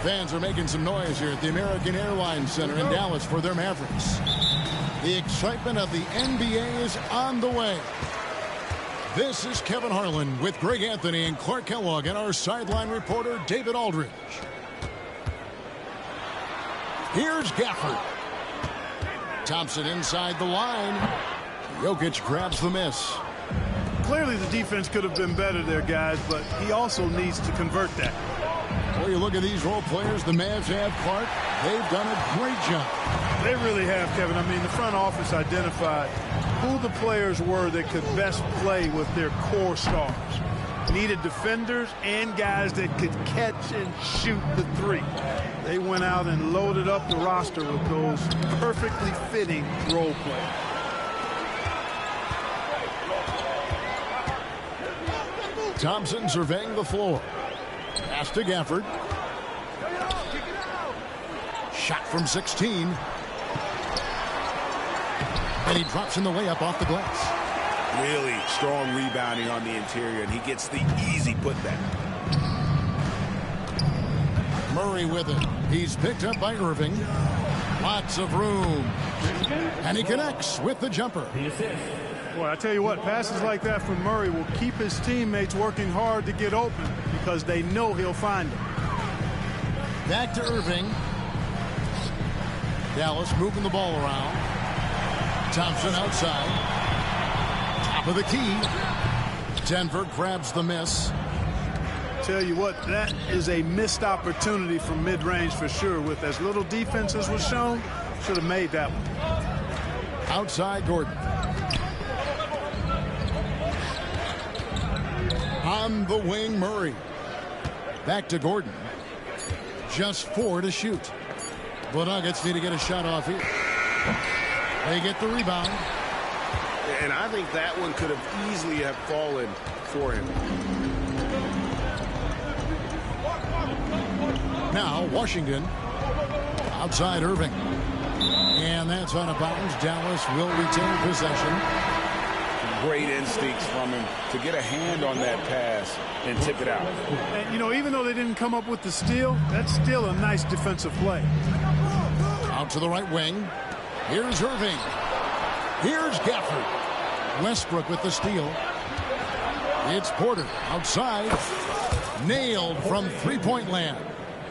Fans are making some noise here at the American Airlines Center in Dallas for their Mavericks. The excitement of the NBA is on the way. This is Kevin Harlan with Greg Anthony and Clark Kellogg and our sideline reporter David Aldridge. Here's Gafford. Thompson inside the line. Jokic grabs the miss. Clearly the defense could have been better there, guys, but he also needs to convert that. Well, you look at these role players the Mavs have, Clark. They've done a great job. They really have, Kevin. I mean, the front office identified who the players were that could best play with their core stars. Needed defenders and guys that could catch and shoot the three. They went out and loaded up the roster with those perfectly fitting role players. Thompson surveying the floor. Pass to Gafford. Shot from 16. And he drops in the layup off the glass. Really strong rebounding on the interior, and he gets the easy putback. Murray with it. He's picked up by Irving. Lots of room. And he connects with the jumper. Boy, I tell you what, passes like that from Murray will keep his teammates working hard to get open because they know he'll find them. Back to Irving. Dallas moving the ball around. Thompson outside. Top of the key. Denver grabs the miss. Tell you what, that is a missed opportunity from mid-range for sure. With as little defense as was shown, should have made that one. Outside Gordon. On the wing, Murray. Back to Gordon. Just 4 to shoot. The Nuggets need to get a shot off here. They get the rebound. And I think that one could have easily have fallen for him. Now Washington. Outside Irving. And that's out of bounds. Dallas will retain possession. Great instincts from him to get a hand on that pass and tip it out. And, you know, even though they didn't come up with the steal, that's still a nice defensive play. Out to the right wing. Here's Irving. Here's Gafford. Westbrook with the steal. It's Porter outside. Nailed from three-point land.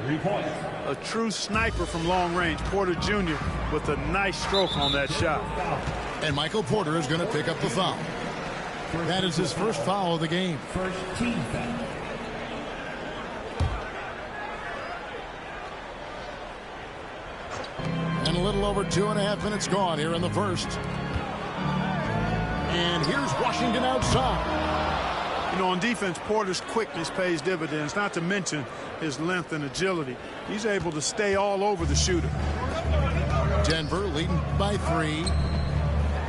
3 points. A true sniper from long range. Porter Jr. with a nice stroke on that shot. And Michael Porter is going to pick up the foul. That is his first foul of the game. First team foul. And a little over 2.5 minutes gone here in the first. And here's Washington outside. You know, on defense, Porter's quickness pays dividends, not to mention his length and agility. He's able to stay all over the shooter. Denver leading by 3.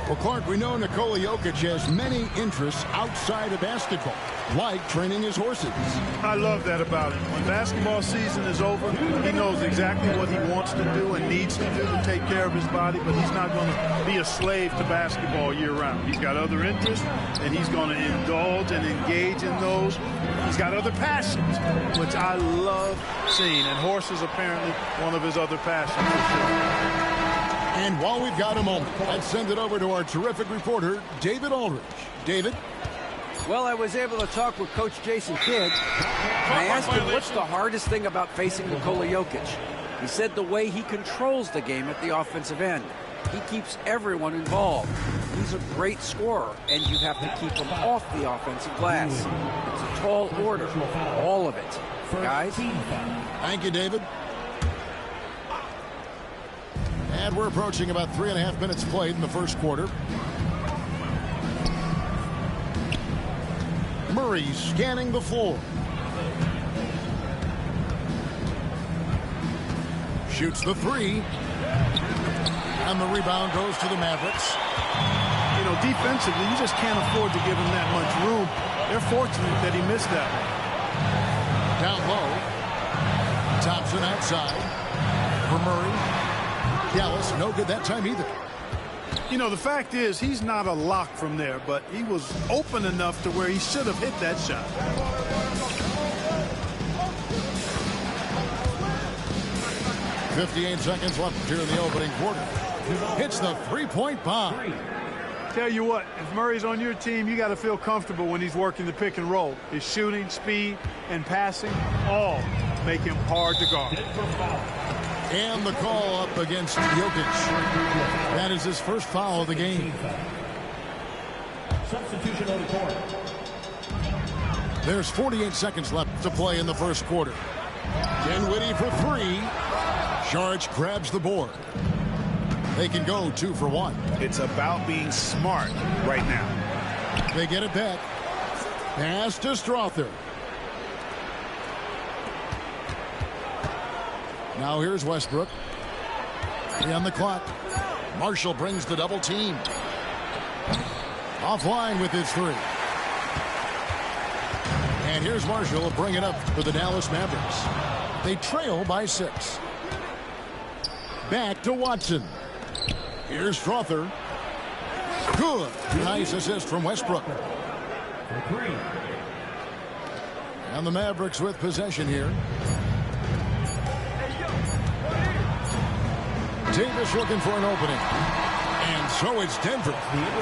Well, Clark, we know Nikola Jokic has many interests outside of basketball, like training his horses. I love that about him. When basketball season is over, he knows exactly what he wants to do and needs to do to take care of his body, but he's not going to be a slave to basketball year-round. He's got other interests, and he's going to indulge and engage in those. He's got other passions, which I love seeing, and horses apparently one of his other passions for sure. And while we've got a moment, let's send it over to our terrific reporter, David Aldridge. David? Well, I was able to talk with Coach Jason Kidd, and I asked him what's the hardest thing about facing Nikola Jokic. He said the way he controls the game at the offensive end. He keeps everyone involved. He's a great scorer, and you have to keep him off the offensive glass. It's a tall order, all of it. Guys? Thank you, David. And we're approaching about 3.5 minutes played in the first quarter. Murray scanning the floor. Shoots the 3. And the rebound goes to the Mavericks. You know, defensively, you just can't afford to give him that much room. They're fortunate that he missed that one. Down low. Thompson outside. For Murray. Dallas, no good that time either. You know, the fact is, he's not a lock from there, but he was open enough to where he should have hit that shot. 58 seconds left here in the opening quarter. Hits the three-point bomb. Tell you what, if Murray's on your team, you got to feel comfortable when he's working the pick and roll. His shooting, speed, and passing all make him hard to guard. And the call up against Jokic. That is his first foul of the game. Substitution on the court. There's 48 seconds left to play in the first quarter. Dinwiddie for three. Saric grabs the board. They can go 2 for 1. It's about being smart right now. They get it back. Pass to Strother. Now here's Westbrook. 3 on the clock. Marshall brings the double team. Offline with his 3. And here's Marshall to bring it up for the Dallas Mavericks. They trail by 6. Back to Watson. Here's Strother. Good. Nice assist from Westbrook. And the Mavericks with possession here. Davis looking for an opening. And so it's Denver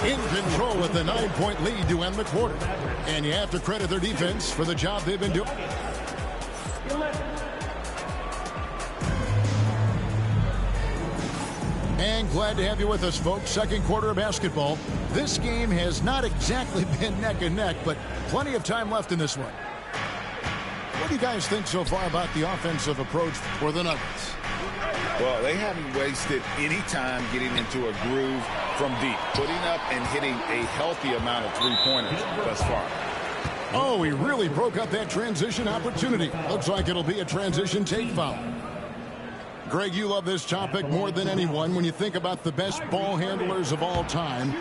in control with a 9-point lead to end the quarter. And you have to credit their defense for the job they've been doing. And glad to have you with us, folks. Second quarter of basketball. This game has not exactly been neck and neck, but plenty of time left in this one. What do you guys think so far about the offensive approach for the Nuggets? Well, they haven't wasted any time getting into a groove from deep, putting up and hitting a healthy amount of three-pointers thus far. Oh, he really broke up that transition opportunity. Looks like it'll be a transition take foul. Greg, you love this topic more than anyone when you think about the best ball handlers of all time.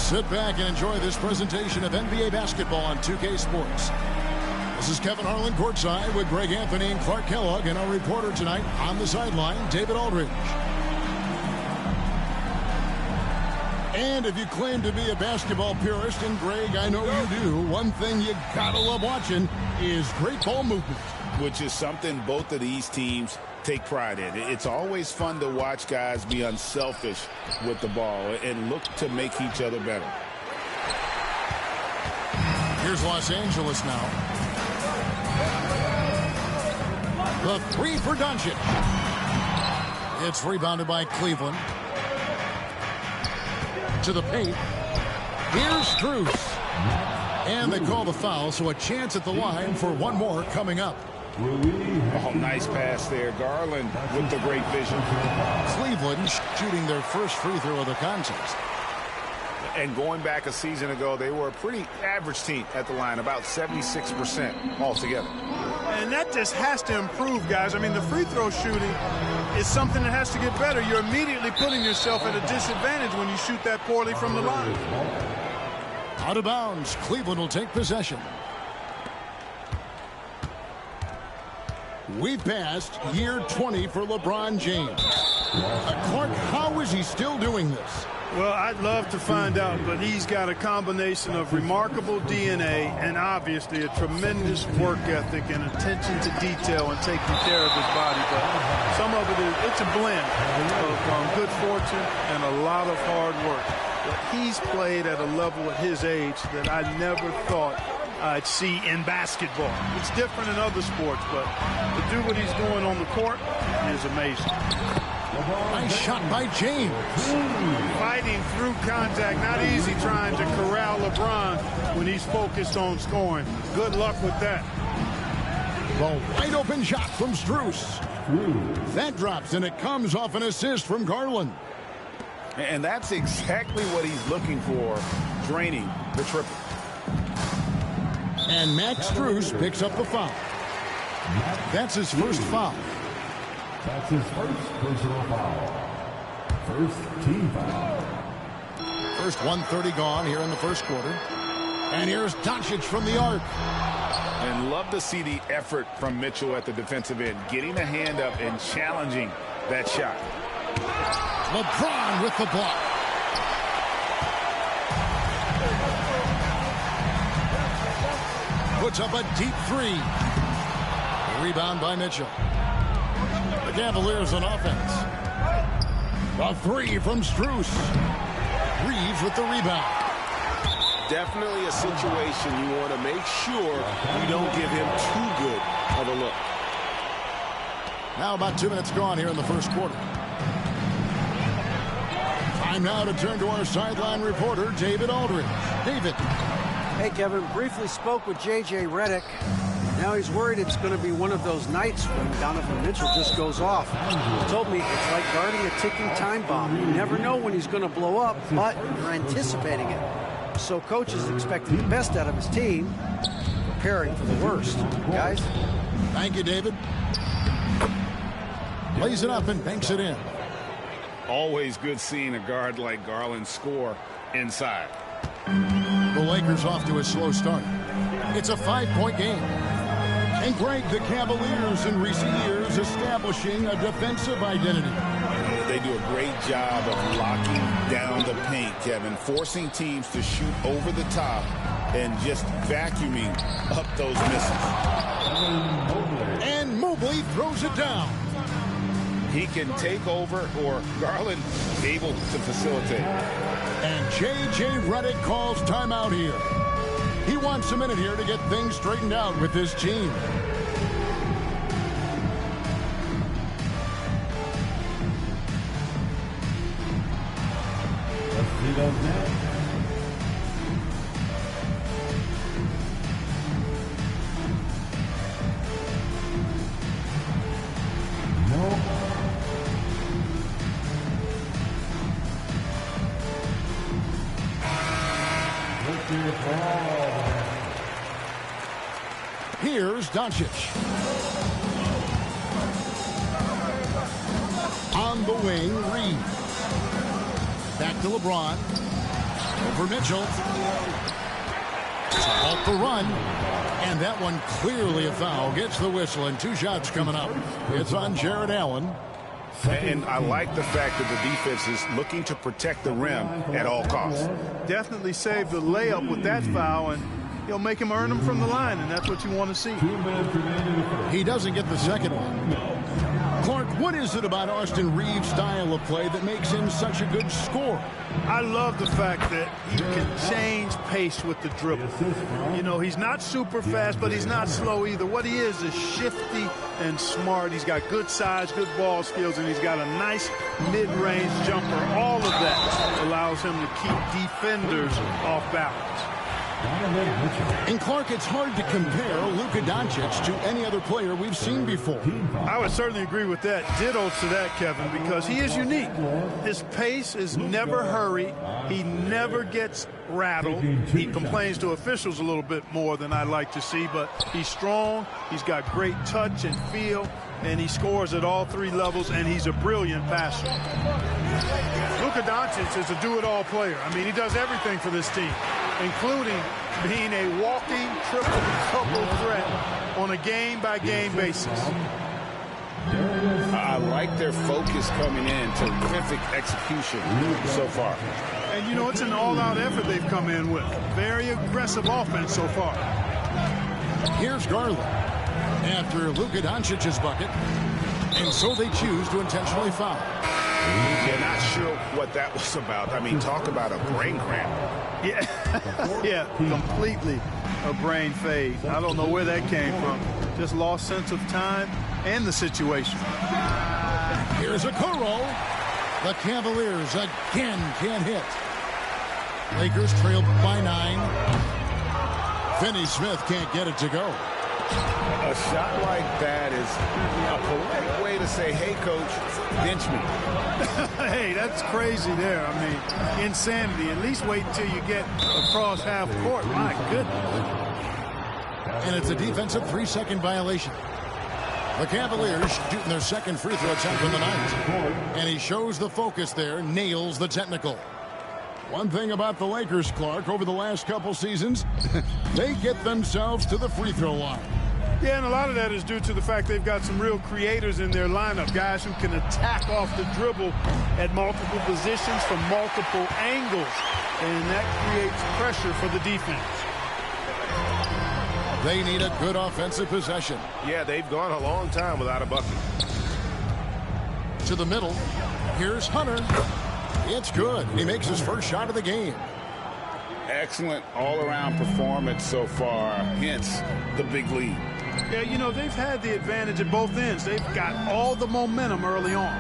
Sit back and enjoy this presentation of NBA basketball on 2K Sports. This is Kevin Harlan courtside with Greg Anthony and Clark Kellogg, and our reporter tonight on the sideline, David Aldridge. And if you claim to be a basketball purist, and Greg, I know you do, one thing you gotta love watching is great ball movement. Which is something both of these teams take pride in. It's always fun to watch guys be unselfish with the ball and look to make each other better. Here's Los Angeles now. The three for Doncic. It's rebounded by Cleveland. To the paint. Here's Strus. And they call the foul, so a chance at the line for one more coming up. Oh, nice pass there. Garland with the great vision. Cleveland shooting their first free throw of the contest. And going back a season ago, they were a pretty average team at the line, about 76% altogether. And that just has to improve, guys. I mean, the free throw shooting is something that has to get better. You're immediately putting yourself at a disadvantage when you shoot that poorly from the line. Out of bounds. Cleveland will take possession. We passed year 20 for LeBron James. Clark, how is he still doing this? Well, I'd love to find out, but he's got a combination of remarkable DNA and obviously a tremendous work ethic and attention to detail and taking care of his body. But some of it's a blend of good fortune and a lot of hard work. But he's played at a level at his age that I never thought I'd see in basketball. It's different in other sports, but to do what he's doing on the court is amazing. Nice shot by James. Fighting through contact. Not easy trying to corral LeBron when he's focused on scoring. Good luck with that. The wide open shot from Strus. That drops, and it comes off an assist from Garland. And that's exactly what he's looking for, draining the triple. And Max Strus picks up the foul. That's his first foul. That's his first personal foul. First team foul. First 1:30 gone here in the first quarter. And here's Doncic from the arc. And love to see the effort from Mitchell at the defensive end, getting a hand up and challenging that shot. LeBron with the block. Puts up a deep three. Rebound by Mitchell. The Cavaliers on offense. A three from Strus. Reeves with the rebound. Definitely a situation you want to make sure you don't give him too good of a look. Now about 2 minutes gone here in the first quarter. Time now to turn to our sideline reporter, David Aldridge. David. Hey, Kevin, briefly spoke with J.J. Redick. Now he's worried it's going to be one of those nights when Donovan Mitchell just goes off. He told me it's like guarding a ticking time bomb. You never know when he's going to blow up, but you're anticipating it. So coach is expecting the best out of his team, preparing for the worst. Guys? Thank you, David. Lays it up and banks it in. Always good seeing a guard like Garland score inside. The Lakers off to a slow start. It's a 5-point game. And Greg, the Cavaliers in recent years establishing a defensive identity. They do a great job of locking down the paint, Kevin, forcing teams to shoot over the top and just vacuuming up those misses. And Mobley throws it down. He can take over, or Garland able to facilitate. And J.J. Redick calls timeout here. He wants a minute here to get things straightened out with his team. Let's see those now. Here's Doncic. On the wing, Reeves. Back to LeBron. for Mitchell. To halt the run. And that one clearly a foul. Gets the whistle, and 2 shots coming up. It's on Jared Allen. And I like the fact that the defense is looking to protect the rim at all costs. Definitely saved the layup with that foul, and he'll make him earn them from the line, and that's what you want to see. He doesn't get the second one. Clark, what is it about Austin Reeves' style of play that makes him such a good scorer? I love the fact that he can change pace with the dribble. You know, he's not super fast, but he's not slow either. What he is shifty and smart. He's got good size, good ball skills, and he's got a nice mid-range jumper. All of that allows him to keep defenders off balance. And Clark, it's hard to compare Luka Doncic to any other player we've seen before. I would certainly agree with that. Ditto to that, Kevin, because he is unique. His pace is never hurried. He never gets rattled. He complains to officials a little bit more than I'd like to see, but he's strong. He's got great touch and feel, and he scores at all 3 levels, and he's a brilliant passer. Luka Doncic is a do-it-all player. I mean, he does everything for this team, including being a walking triple-double threat on a game-by-game basis. I like their focus coming in. Terrific execution so far. And, you know, it's an all-out effort they've come in with. Very aggressive offense so far. Here's Garland after Luka Doncic's bucket, and so they choose to intentionally foul. Yeah, not sure what that was about. I mean, talk about a brain cramp. Yeah, completely a brain fade. I don't know where that came from. Just lost sense of time and the situation. Here's Okoro. The Cavaliers again can't hit. Lakers trail by 9. Finney Smith can't get it to go. A shot like that is a polite way to say, hey, coach, bench me. Hey, that's crazy there. I mean, insanity. At least wait until you get across half court. My goodness. And it's a defensive 3-second violation. The Cavaliers shooting their second free throw attempt of the night. And he shows the focus there, nails the technical. One thing about the Lakers, Clark, over the last couple seasons, they get themselves to the free throw line. Yeah, and a lot of that is due to the fact they've got some real creators in their lineup, guys who can attack off the dribble at multiple positions from multiple angles, and that creates pressure for the defense. They need a good offensive possession. Yeah, they've gone a long time without a bucket. To the middle. Here's Hunter. It's good. He makes his first shot of the game. Excellent all-around performance so far, hence the big lead. Yeah, you know, they've had the advantage at both ends. They've got all the momentum early on.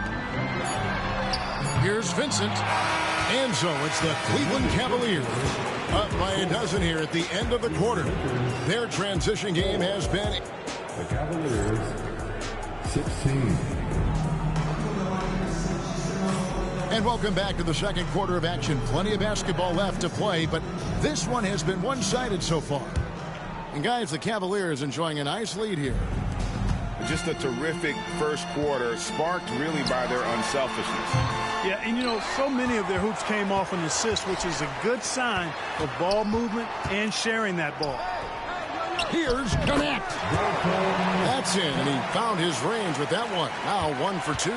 Here's Vincent. And so it's the Cleveland Cavaliers up by a dozen here at the end of the quarter. Their transition game has been... The Cavaliers, 16. And welcome back to the second quarter of action. Plenty of basketball left to play, but this one has been one-sided so far. And guys, the Cavaliers enjoying a nice lead here. Just a terrific first quarter, sparked really by their unselfishness. Yeah, and you know, so many of their hoops came off an assist, which is a good sign of ball movement and sharing that ball. Here's Connect. That's in, and he found his range with that one. Now 1 for 2.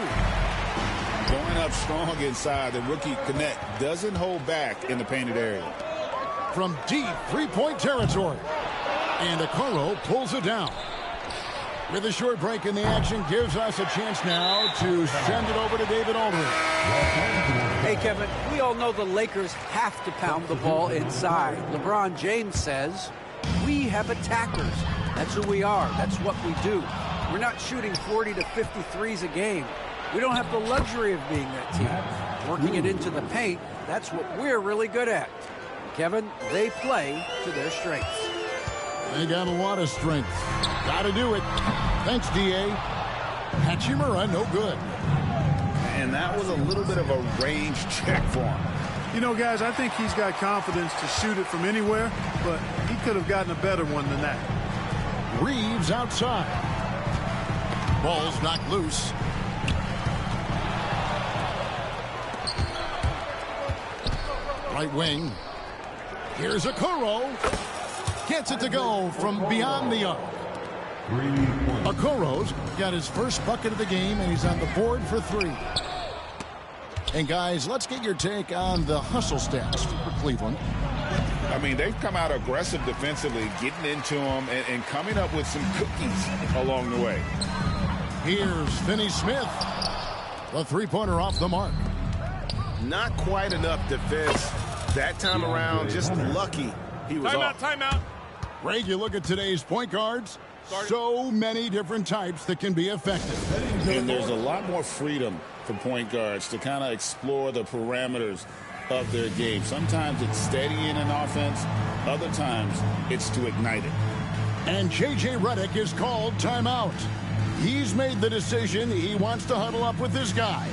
Going up strong inside, the rookie Connect doesn't hold back in the painted area. From deep three-point territory. And Okoro pulls it down. With a short break in the action, gives us a chance now to send it over to David Aldridge. Hey, Kevin, we all know the Lakers have to pound the ball inside. LeBron James says, we have attackers. That's who we are. That's what we do. We're not shooting 40 to 53s a game. We don't have the luxury of being that team. Working it into the paint, that's what we're really good at. Kevin, they play to their strengths. They got a lot of strength. Got to do it. Thanks, D.A. Hachimura, no good. And that was a little bit of a range check for him. You know, guys, I think he's got confidence to shoot it from anywhere, but he could have gotten a better one than that. Reeves outside. Ball's knocked loose. Right wing. Here's Okoro. Gets it to go from beyond the arc. Okoro's got his first bucket of the game, and he's on the board for 3. And, guys, let's get your take on the hustle stats for Cleveland. I mean, they've come out aggressive defensively, getting into them and coming up with some cookies along the way. Here's Finney Smith. The three-pointer off the mark. Not quite enough defense that time around. Just lucky he was off. Timeout. Greg, you look at today's point guards. So many different types that can be effective. And there's a lot more freedom for point guards to kind of explore the parameters of their game. Sometimes it's steadying an offense. Other times it's to ignite it. And J.J. Redick is called timeout. He's made the decision. He wants to huddle up with his guys.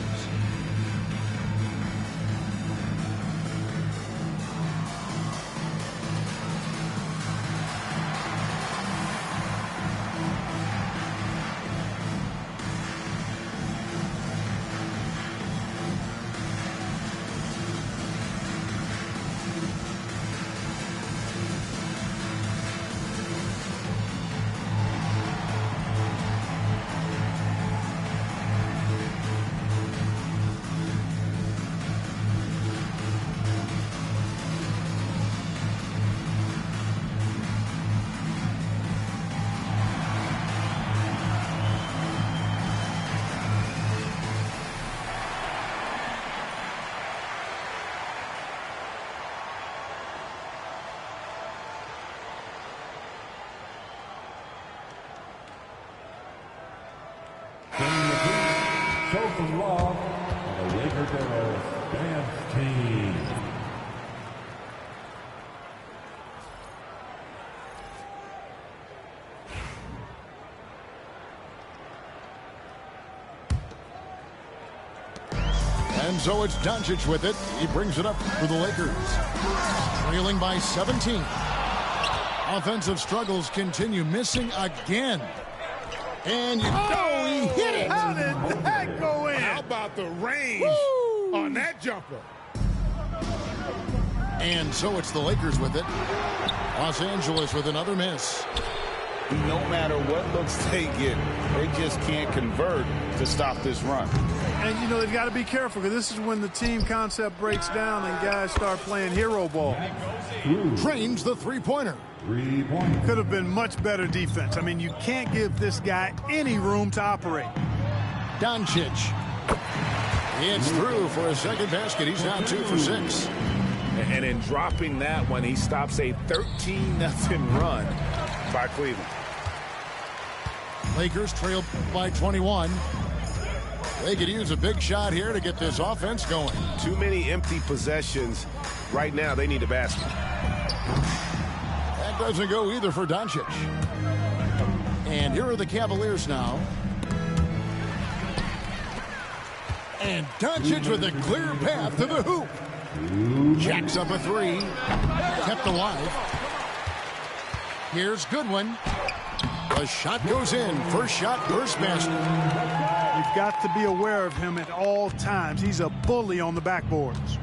Show some love for the Laker Girls Dance Team. And so it's Doncic with it. He brings it up for the Lakers. Trailing by 17. Offensive struggles continue, missing again. And he hit it. How did that go in? How about the range on that jumper? And so it's the Lakers with it. Los Angeles with another miss. No matter what looks they get, they just can't convert to stop this run. And, you know, they've got to be careful because this is when the team concept breaks down and guys start playing hero ball. Trains the three-pointer. 3-point. Could have been much better defense. I mean, you can't give this guy any room to operate. Doncic. It's through for a second basket. He's now 2 for 6. And in dropping that one, he stops a 13-0 run by Cleveland. Lakers trail by 21. They could use a big shot here to get this offense going. Too many empty possessions. Right now, they need a basket. That doesn't go either for Doncic. And here are the Cavaliers now. And Doncic with a clear path to the hoop. Jacks up a three. Kept alive. Here's Goodwin. The shot goes in. First shot, first basket. You've got to be aware of him at all times. He's a bully on the backboards.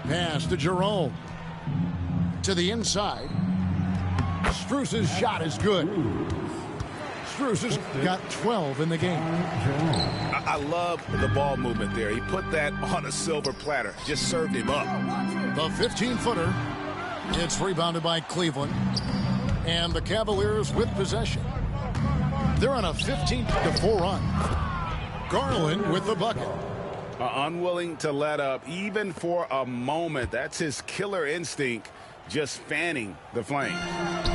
Pass to Jerome. To the inside. Strus's shot is good. Strus has got 12 in the game. I love the ball movement there. He put that on a silver platter. Just served him up. The 15-footer. It's rebounded by Cleveland. And the Cavaliers with possession. They're on a 15-4 run. Garland with the bucket. Unwilling to let up even for a moment. That's his killer instinct, just fanning the flame.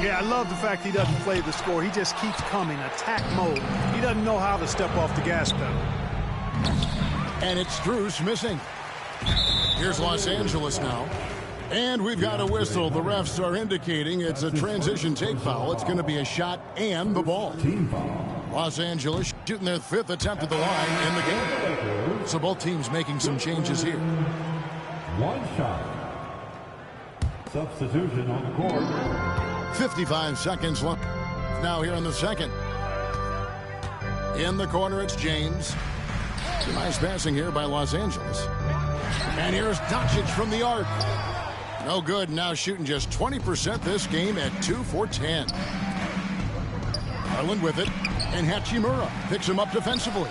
Yeah, I love the fact he doesn't play the score. He just keeps coming, attack mode. He doesn't know how to step off the gas pedal. And it's Strus missing. Here's Los Angeles now. And we've got a whistle. The refs are indicating it's a transition take foul. It's going to be a shot and the ball. Team foul. Los Angeles shooting their 5th attempt at the line in the game. So both teams making some changes here. One shot. Substitution on the court. 55 seconds left now here in the second. In the corner, it's James. Nice passing here by Los Angeles. And here's Doncic from the arc. No good. Now shooting just 20% this game at 2 for 10. Harlan with it. And Hachimura picks him up defensively.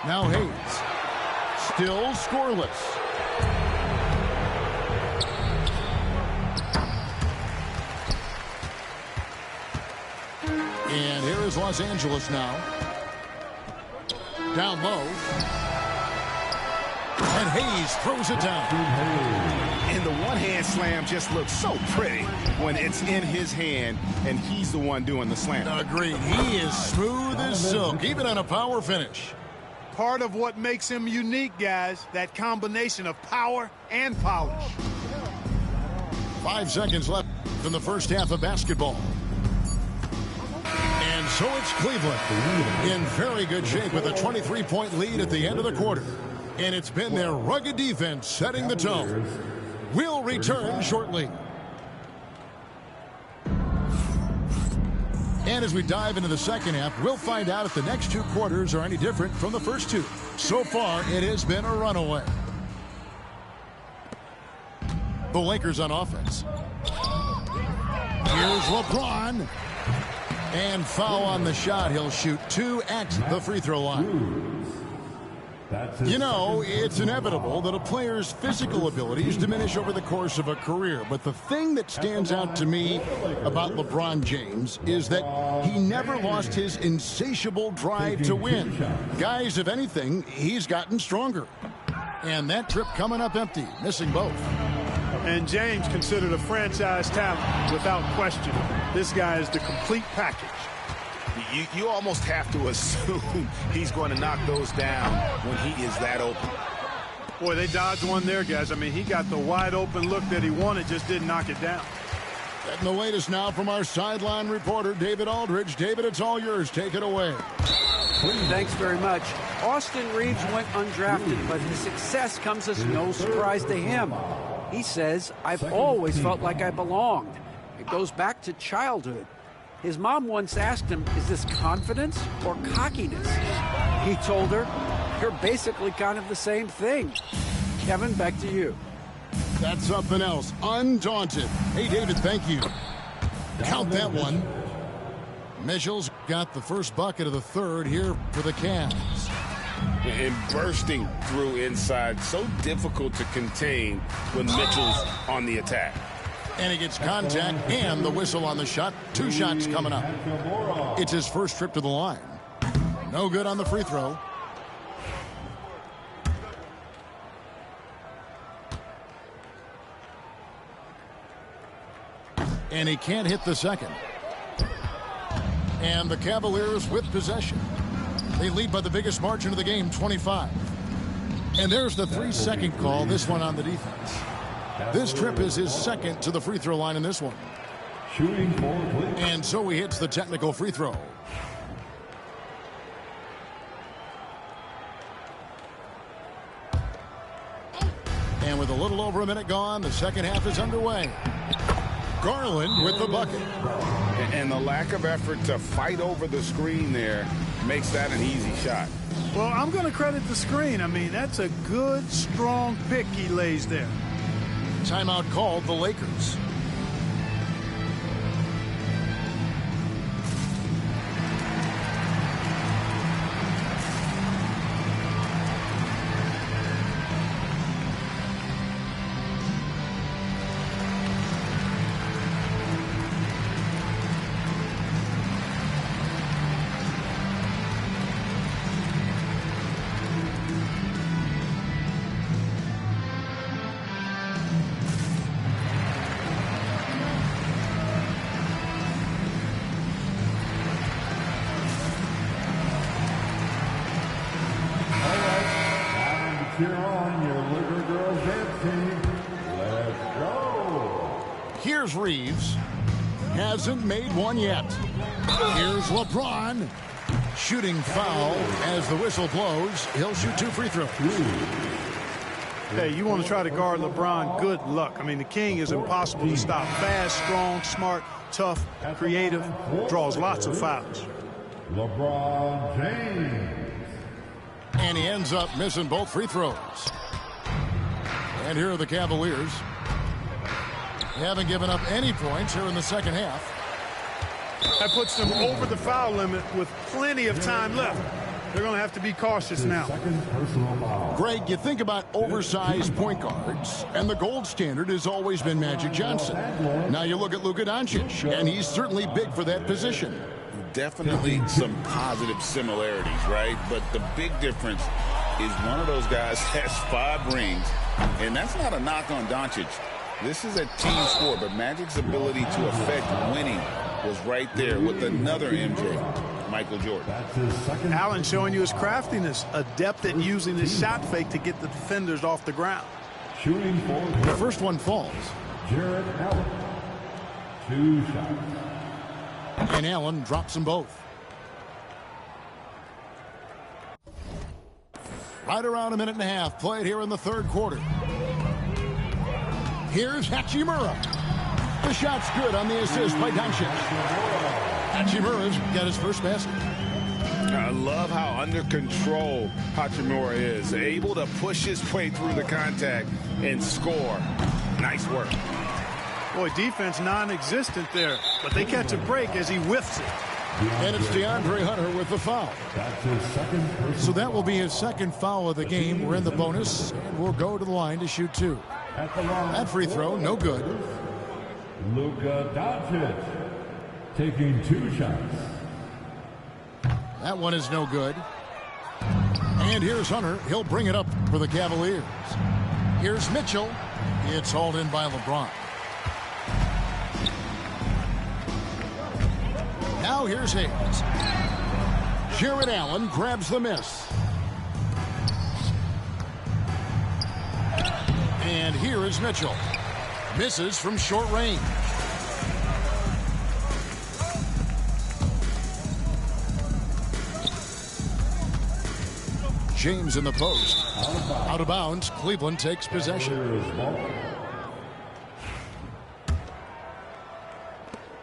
Now Hayes. Still scoreless. And here is Los Angeles now. Down low. And Hayes throws it down. And the one-hand slam just looks so pretty when it's in his hand and he's the one doing the slam. Agreed. He is smooth as silk, even on a power finish. Part of what makes him unique, guys, that combination of power and polish. 5 seconds left in the first half of basketball. And so it's Cleveland in very good shape with a 23-point lead at the end of the quarter. And it's been their rugged defense setting the tone. We'll return shortly. And as we dive into the second half, we'll find out if the next 2 quarters are any different from the first 2. So far, it has been a runaway. The Lakers on offense. Here's LeBron. And foul on the shot. He'll shoot 2 at the free throw line. You know, it's inevitable that a player's physical abilities diminish over the course of a career. But the thing that stands out to me about LeBron James is that he never lost his insatiable drive to win. Guys, if anything, he's gotten stronger. And that trip coming up empty, missing both. And James considered a franchise talent without question. This guy is the complete package. You almost have to assume he's going to knock those down when he is that open. Boy, they dodged one there, guys. I mean, he got the wide open look that he wanted, just didn't knock it down. And the latest now from our sideline reporter, David Aldridge. David, it's all yours. Take it away. Thanks very much. Austin Reeves went undrafted, but his success comes as no surprise to him. He says, "I've always felt like I belonged." It goes back to childhood. His mom once asked him, "Is this confidence or cockiness?" He told her, "You're basically kind of the same thing." Kevin, back to you. That's something else. Undaunted. Hey, David, thank you. Count that one. Mitchell's got the first bucket of the third here for the Cavs. And bursting through inside, so difficult to contain when Mitchell's on the attack. And he gets contact and the whistle on the shot. 2 shots coming up. It's his first trip to the line. No good on the free throw. And he can't hit the second. And the Cavaliers with possession. They lead by the biggest margin of the game, 25. And there's the 3-second call, this one on the defense. This trip is his second to the free throw line in this one. And so he hits the technical free throw. And with a little over a minute gone, the second half is underway. Garland with the bucket. And the lack of effort to fight over the screen there makes that an easy shot. Well, I'm going to credit the screen. I mean, that's a good, strong pick he lays there. Timeout called the Lakers. Cheer on your Laker girls dance team. Let's go. Here's Reeves. Hasn't made one yet. Here's LeBron. Shooting foul as the whistle blows. He'll shoot 2 free throws. Hey, you want to try to guard LeBron, good luck. I mean, the king is impossible to stop. Fast, strong, smart, tough, creative, draws lots of fouls. LeBron James. And he ends up missing both free throws. And here are the Cavaliers. They haven't given up any points here in the second half. That puts them over the foul limit with plenty of time left. They're going to have to be cautious now. Greg, you think about oversized point guards, and the gold standard has always been Magic Johnson. Now you look at Luka Doncic, and he's certainly big for that position. Definitely some positive similarities, right? But the big difference is one of those guys has 5 rings, and that's not a knock on Doncic. This is a team sport, but Magic's ability to affect winning was right there with another MJ, Michael Jordan. Allen showing you his craftiness, adept at using his shot fake to get the defenders off the ground. Shooting for The first one falls. Jarrett Allen. 2 shots. And Allen drops them both. Right around a minute and a half played here in the third quarter. Here's Hachimura. The shot's good on the assist by Doncic. Hachimura's got his first basket. I love how under control Hachimura is. Able to push his way through the contact and score. Nice work. Boy, defense non-existent there, but they catch a break as he whiffs it. And it's DeAndre Hunter with the foul. That's his second personal. So that will be his second foul of the game. We're in the bonus, and we'll go to the line to shoot 2. At the line, That free throw, no good. Luka Doncic taking 2 shots. That one is no good. And here's Hunter. He'll bring it up for the Cavaliers. Here's Mitchell. It's hauled in by LeBron. Now here's Hayes. Jarrett Allen grabs the miss. And here is Mitchell. Misses from short range. James in the post. Out of bounds. Cleveland takes possession.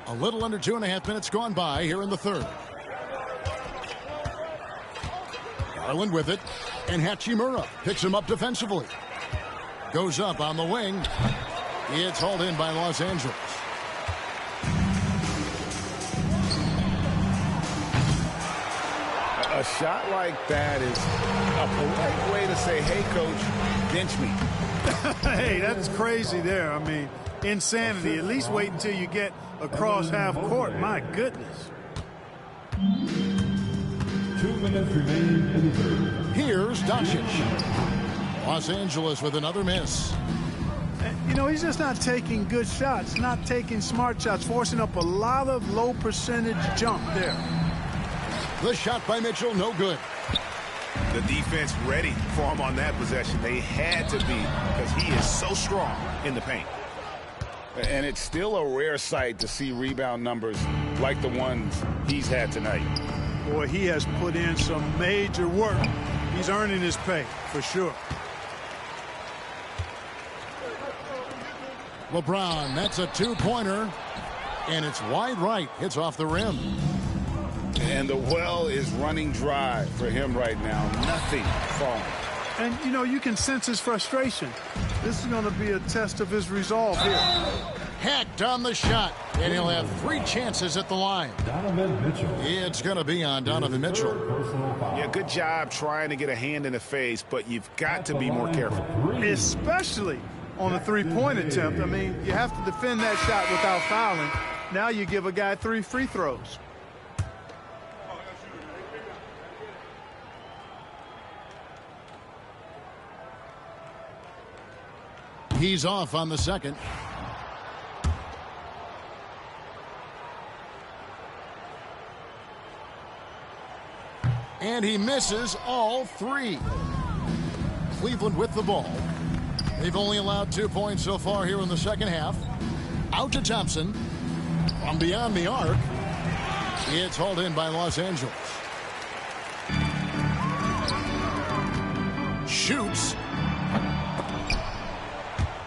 A little under 2.5 minutes gone by here in the third. Garland with it. And Hachimura picks him up defensively. Goes up on the wing. It's hauled in by Los Angeles. A shot like that is a polite way to say, hey, coach, bench me. Hey, that's crazy there. I mean, insanity. At least wait until you get across half court. My goodness. 2 minutes remaining in the third. Here's Doncic. Los Angeles with another miss. You know, he's just not taking good shots, not taking smart shots, forcing up a lot of low percentage jump there. The shot by Mitchell, no good. The defense ready for him on that possession. They had to be because he is so strong in the paint. And it's still a rare sight to see rebound numbers like the ones he's had tonight. Boy, he has put in some major work. He's earning his pay, for sure. LeBron, that's a 2-pointer. And it's wide right. Hits off the rim. And the well is running dry for him right now. Nothing falling. And, you know, you can sense his frustration. This is going to be a test of his resolve here. Hacked on the shot. And he'll have 3 chances at the line. Donovan Mitchell. It's going to be on Donovan Mitchell. Personal foul. Yeah, good job trying to get a hand in the face, but you've got to be more careful. Especially on a 3-point attempt. I mean, you have to defend that shot without fouling. Now you give a guy 3 free throws. He's off on the second. And he misses all 3. Cleveland with the ball. They've only allowed 2 points so far here in the second half. Out to Thompson. From beyond the arc. It's hauled in by Los Angeles. Shoots.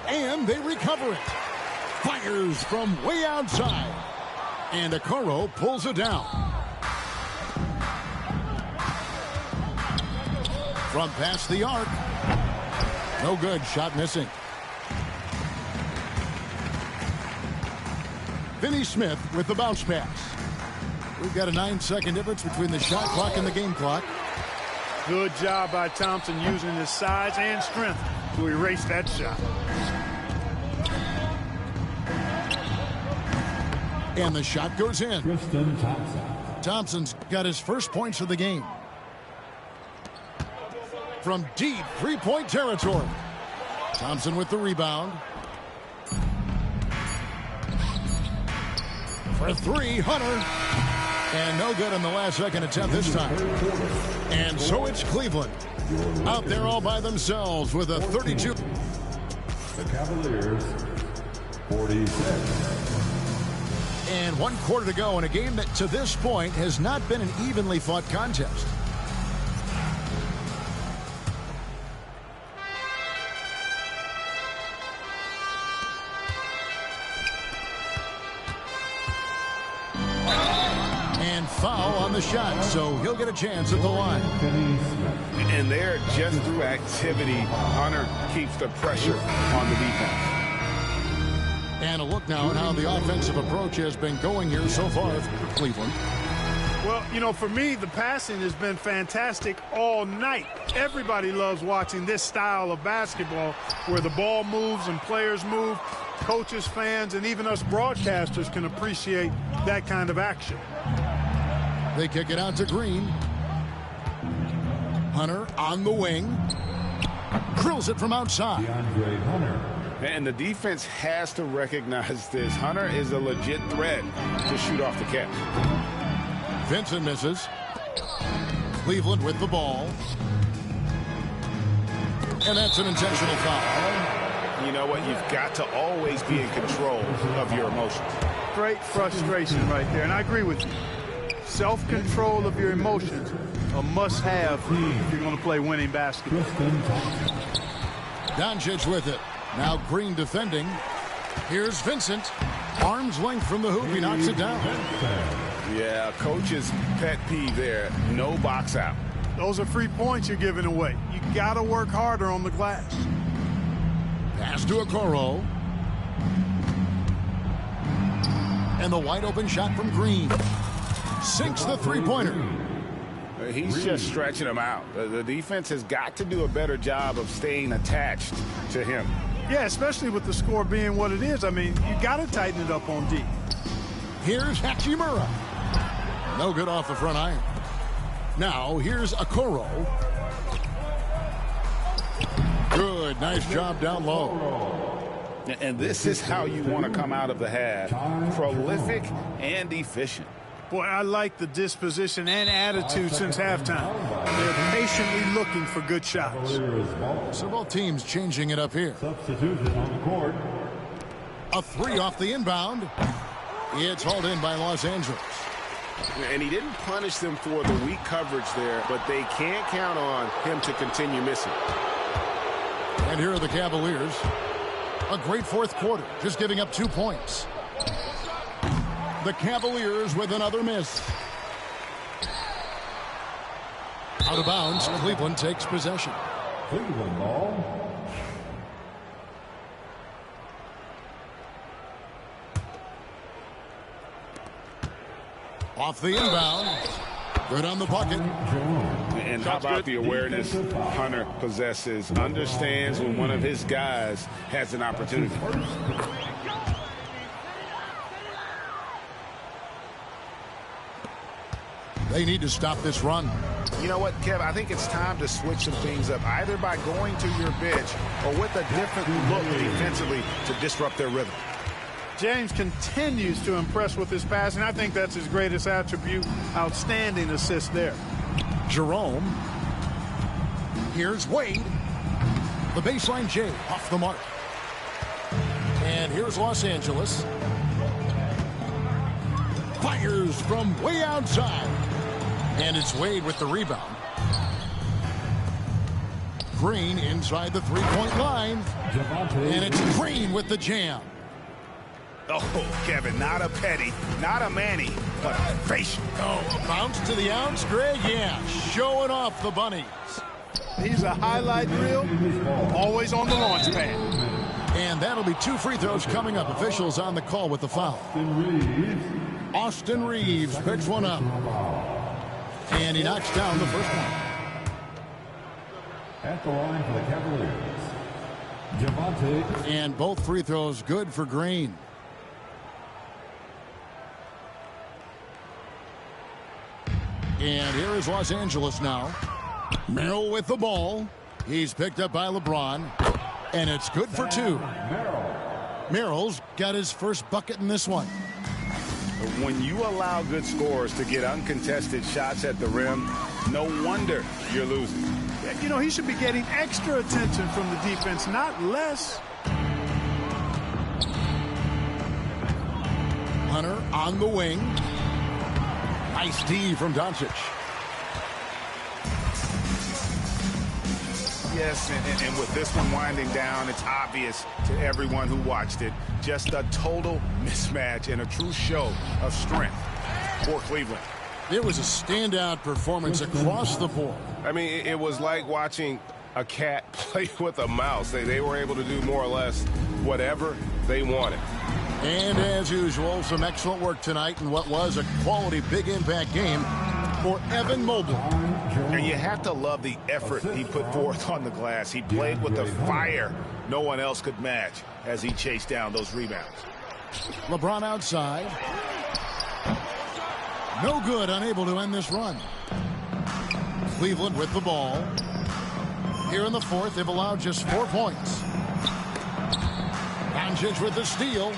And they recover it. Fires from way outside. And Okoro pulls it down. From past the arc. No good. Shot missing. Finney Smith with the bounce pass. We've got a 9-second difference between the shot clock and the game clock. Good job by Thompson using his size and strength to erase that shot. And the shot goes in. Tristan Thompson. Thompson's got his first points of the game. From deep three-point territory. Thompson with the rebound. For three, Hunter. And no good on the last second attempt this time. And so it's Cleveland out there all by themselves with a 32. The Cavaliers, 46. And 1 quarter to go in a game that to this point has not been an evenly fought contest. And foul on the shot, so he'll get a chance at the line. And there, just through activity, Hunter keeps the pressure on the defense. And a look now at how the offensive approach has been going here so far for Cleveland. Well, you know, for me, the passing has been fantastic all night. Everybody loves watching this style of basketball where the ball moves and players move. Coaches, fans, and even us broadcasters can appreciate that kind of action. They kick it out to Green. Hunter on the wing. Drills it from outside. DeAndre Hunter. And the defense has to recognize this. Hunter is a legit threat to shoot off the catch. Vincent misses. Cleveland with the ball. And that's an intentional foul. You know what? You've got to always be in control of your emotions. Great frustration right there, and I agree with you. Self-control of your emotions, a must-have if you're going to play winning basketball. Tristan Thompson. Doncic with it. Now Green defending. Here's Vincent. Arm's length from the hoop. He knocks it down. Yeah, coach's pet peeve there. No box out. Those are free points you're giving away. You got to work harder on the glass. Pass to Okoro. And the wide open shot from Green. Sinks the three-pointer. He's just stretching him out. The defense has got to do a better job of staying attached to him. Yeah, especially with the score being what it is. I mean, you got to tighten it up on D. Here's Hachimura. No good off the front iron. Now, here's Okoro. Good. Nice job down low. And this is how you want to come out of the half. Prolific and efficient. Boy, I like the disposition and attitude since halftime. They're patiently looking for good shots. So both teams changing it up here. Substitution on the court. A three off the inbound. It's hauled in by Los Angeles. And he didn't punish them for the weak coverage there, but they can't count on him to continue missing. And here are the Cavaliers. A great fourth quarter, just giving up 2 points. The Cavaliers with another miss. Out of bounds, Cleveland takes possession. Cleveland ball. Off the inbound. Good on the bucket. And how about the awareness Hunter possesses? Understands when one of his guys has an opportunity. They need to stop this run. You know what, Kev? I think it's time to switch some things up, either by going to your bench or with a different look defensively to disrupt their rhythm. James continues to impress with his passing. I think that's his greatest attribute. Outstanding assist there. Jerome. Here's Wade. The baseline J off the mark. And here's Los Angeles. Fires from way outside. And it's Wade with the rebound. Green inside the three-point line. And it's Green with the jam. Oh, Kevin, not a petty, not a Manny, but a facial. Oh, a bounce to the ounce, Greg? Yeah, showing off the bunnies. He's a highlight reel, always on the launch pad. And that'll be 2 free throws coming up. Officials on the call with the foul. Austin Reeves picks one up. And he knocks down the first one. At the line for the Cavaliers, Javonte. And both free throws good for Green. And here is Los Angeles now. Merrill with the ball. He's picked up by LeBron. And it's good for 2. Merrill's got his first bucket in this one. When you allow good scorers to get uncontested shots at the rim, no wonder you're losing. You know, he should be getting extra attention from the defense, not less. Hunter on the wing. Nice D from Doncic. Yes, and with this one winding down, it's obvious to everyone who watched it. Just a total mismatch and a true show of strength for Cleveland. It was a standout performance across the board. I mean, it was like watching a cat play with a mouse. They were able to do more or less whatever they wanted. And as usual, some excellent work tonight in what was a quality big impact game for Evan Mobley. And you have to love the effort he put forth on the glass. He played with a fire no one else could match as he chased down those rebounds. LeBron outside. No good, unable to end this run. Cleveland with the ball. Here in the fourth, they've allowed just 4 points. Doncic with the steal.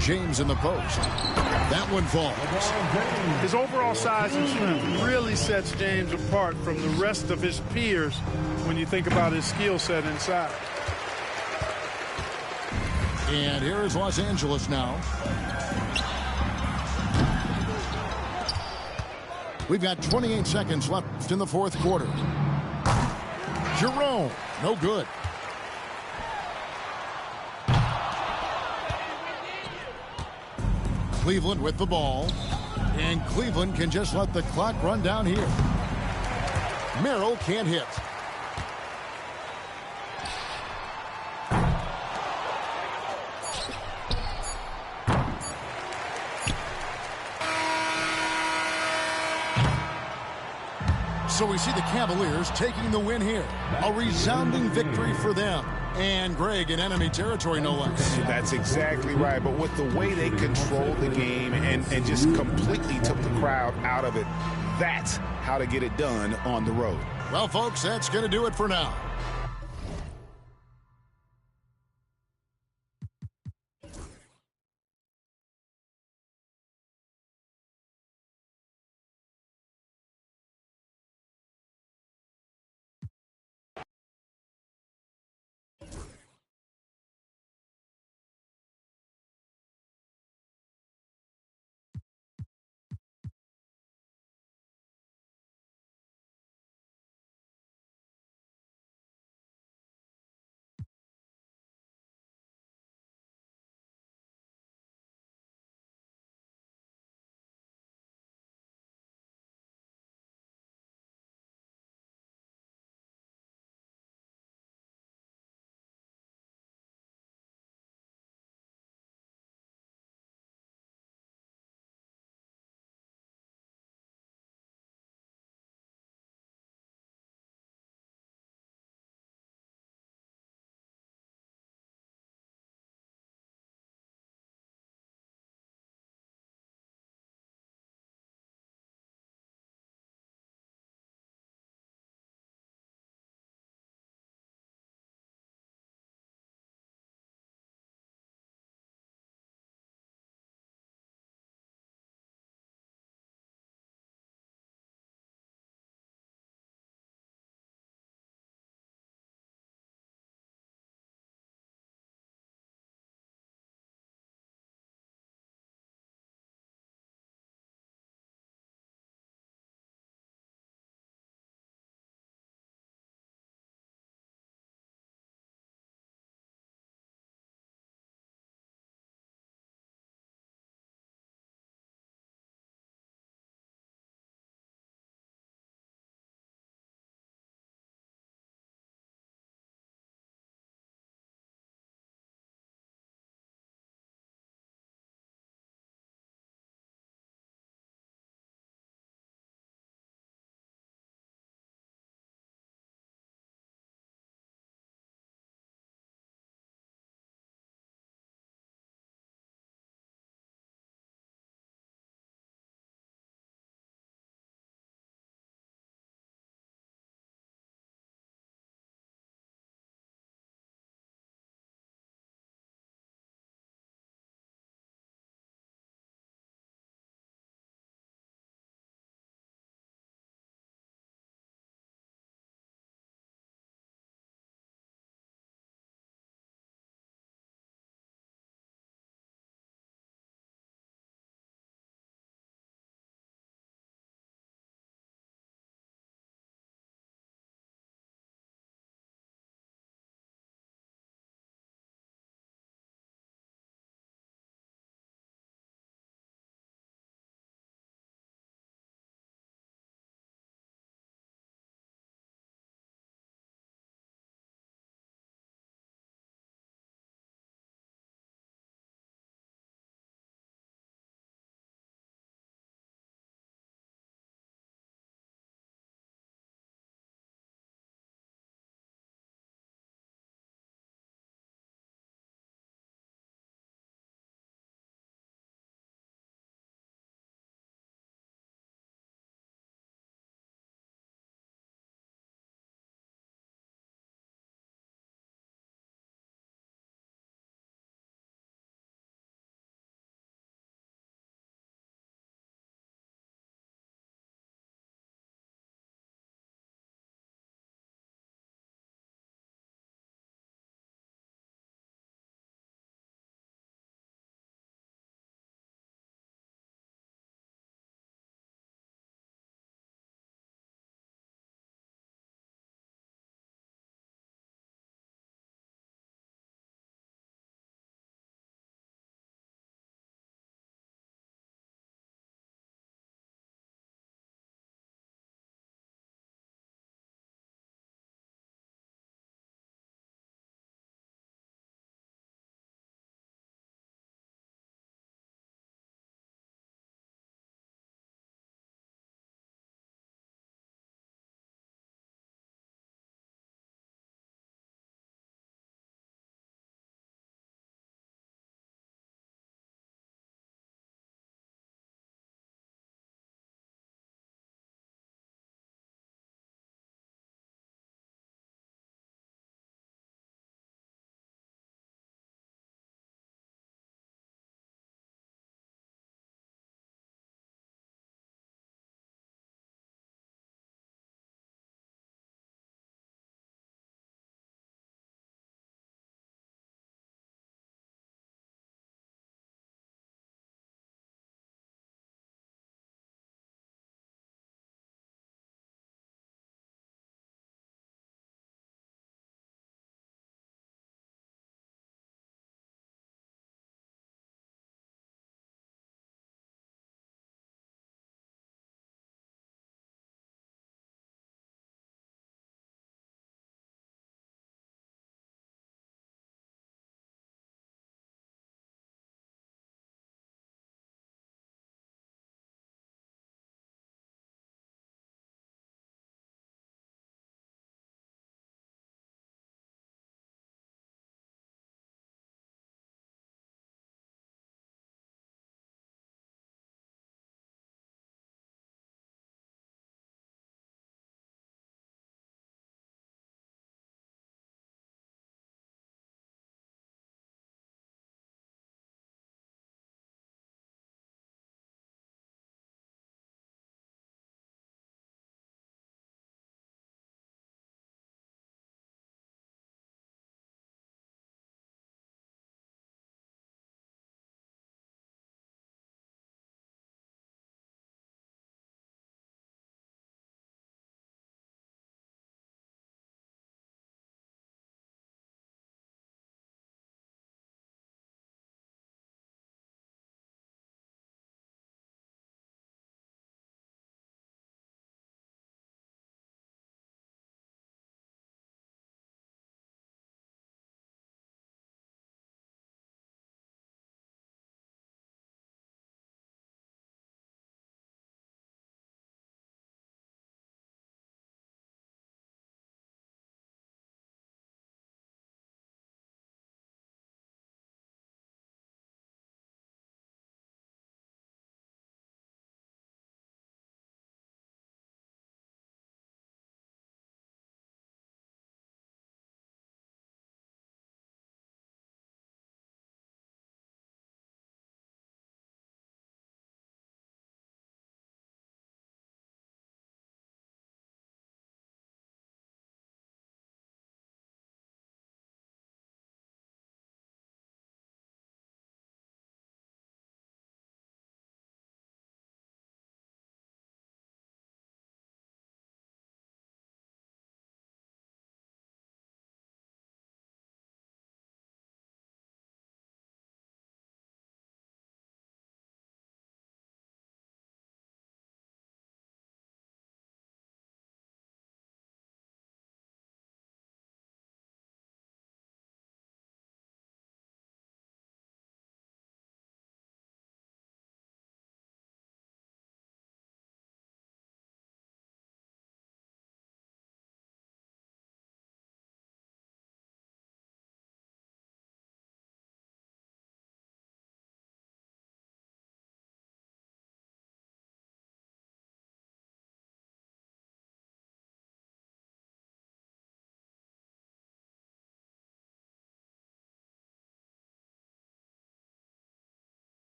James in the post. That one falls. His overall size and strength really sets James apart from the rest of his peers when you think about his skill set inside. And here is Los Angeles now. We've got 28 seconds left in the fourth quarter. Jerome, no good. Cleveland with the ball. And Cleveland can just let the clock run down here. Merrill can't hit. So we see the Cavaliers taking the win here. A resounding victory for them. And Greg in enemy territory, no less. That's exactly right. But with the way they controlled the game and just completely took the crowd out of it, that's how to get it done on the road. Well, folks, that's going to do it for now.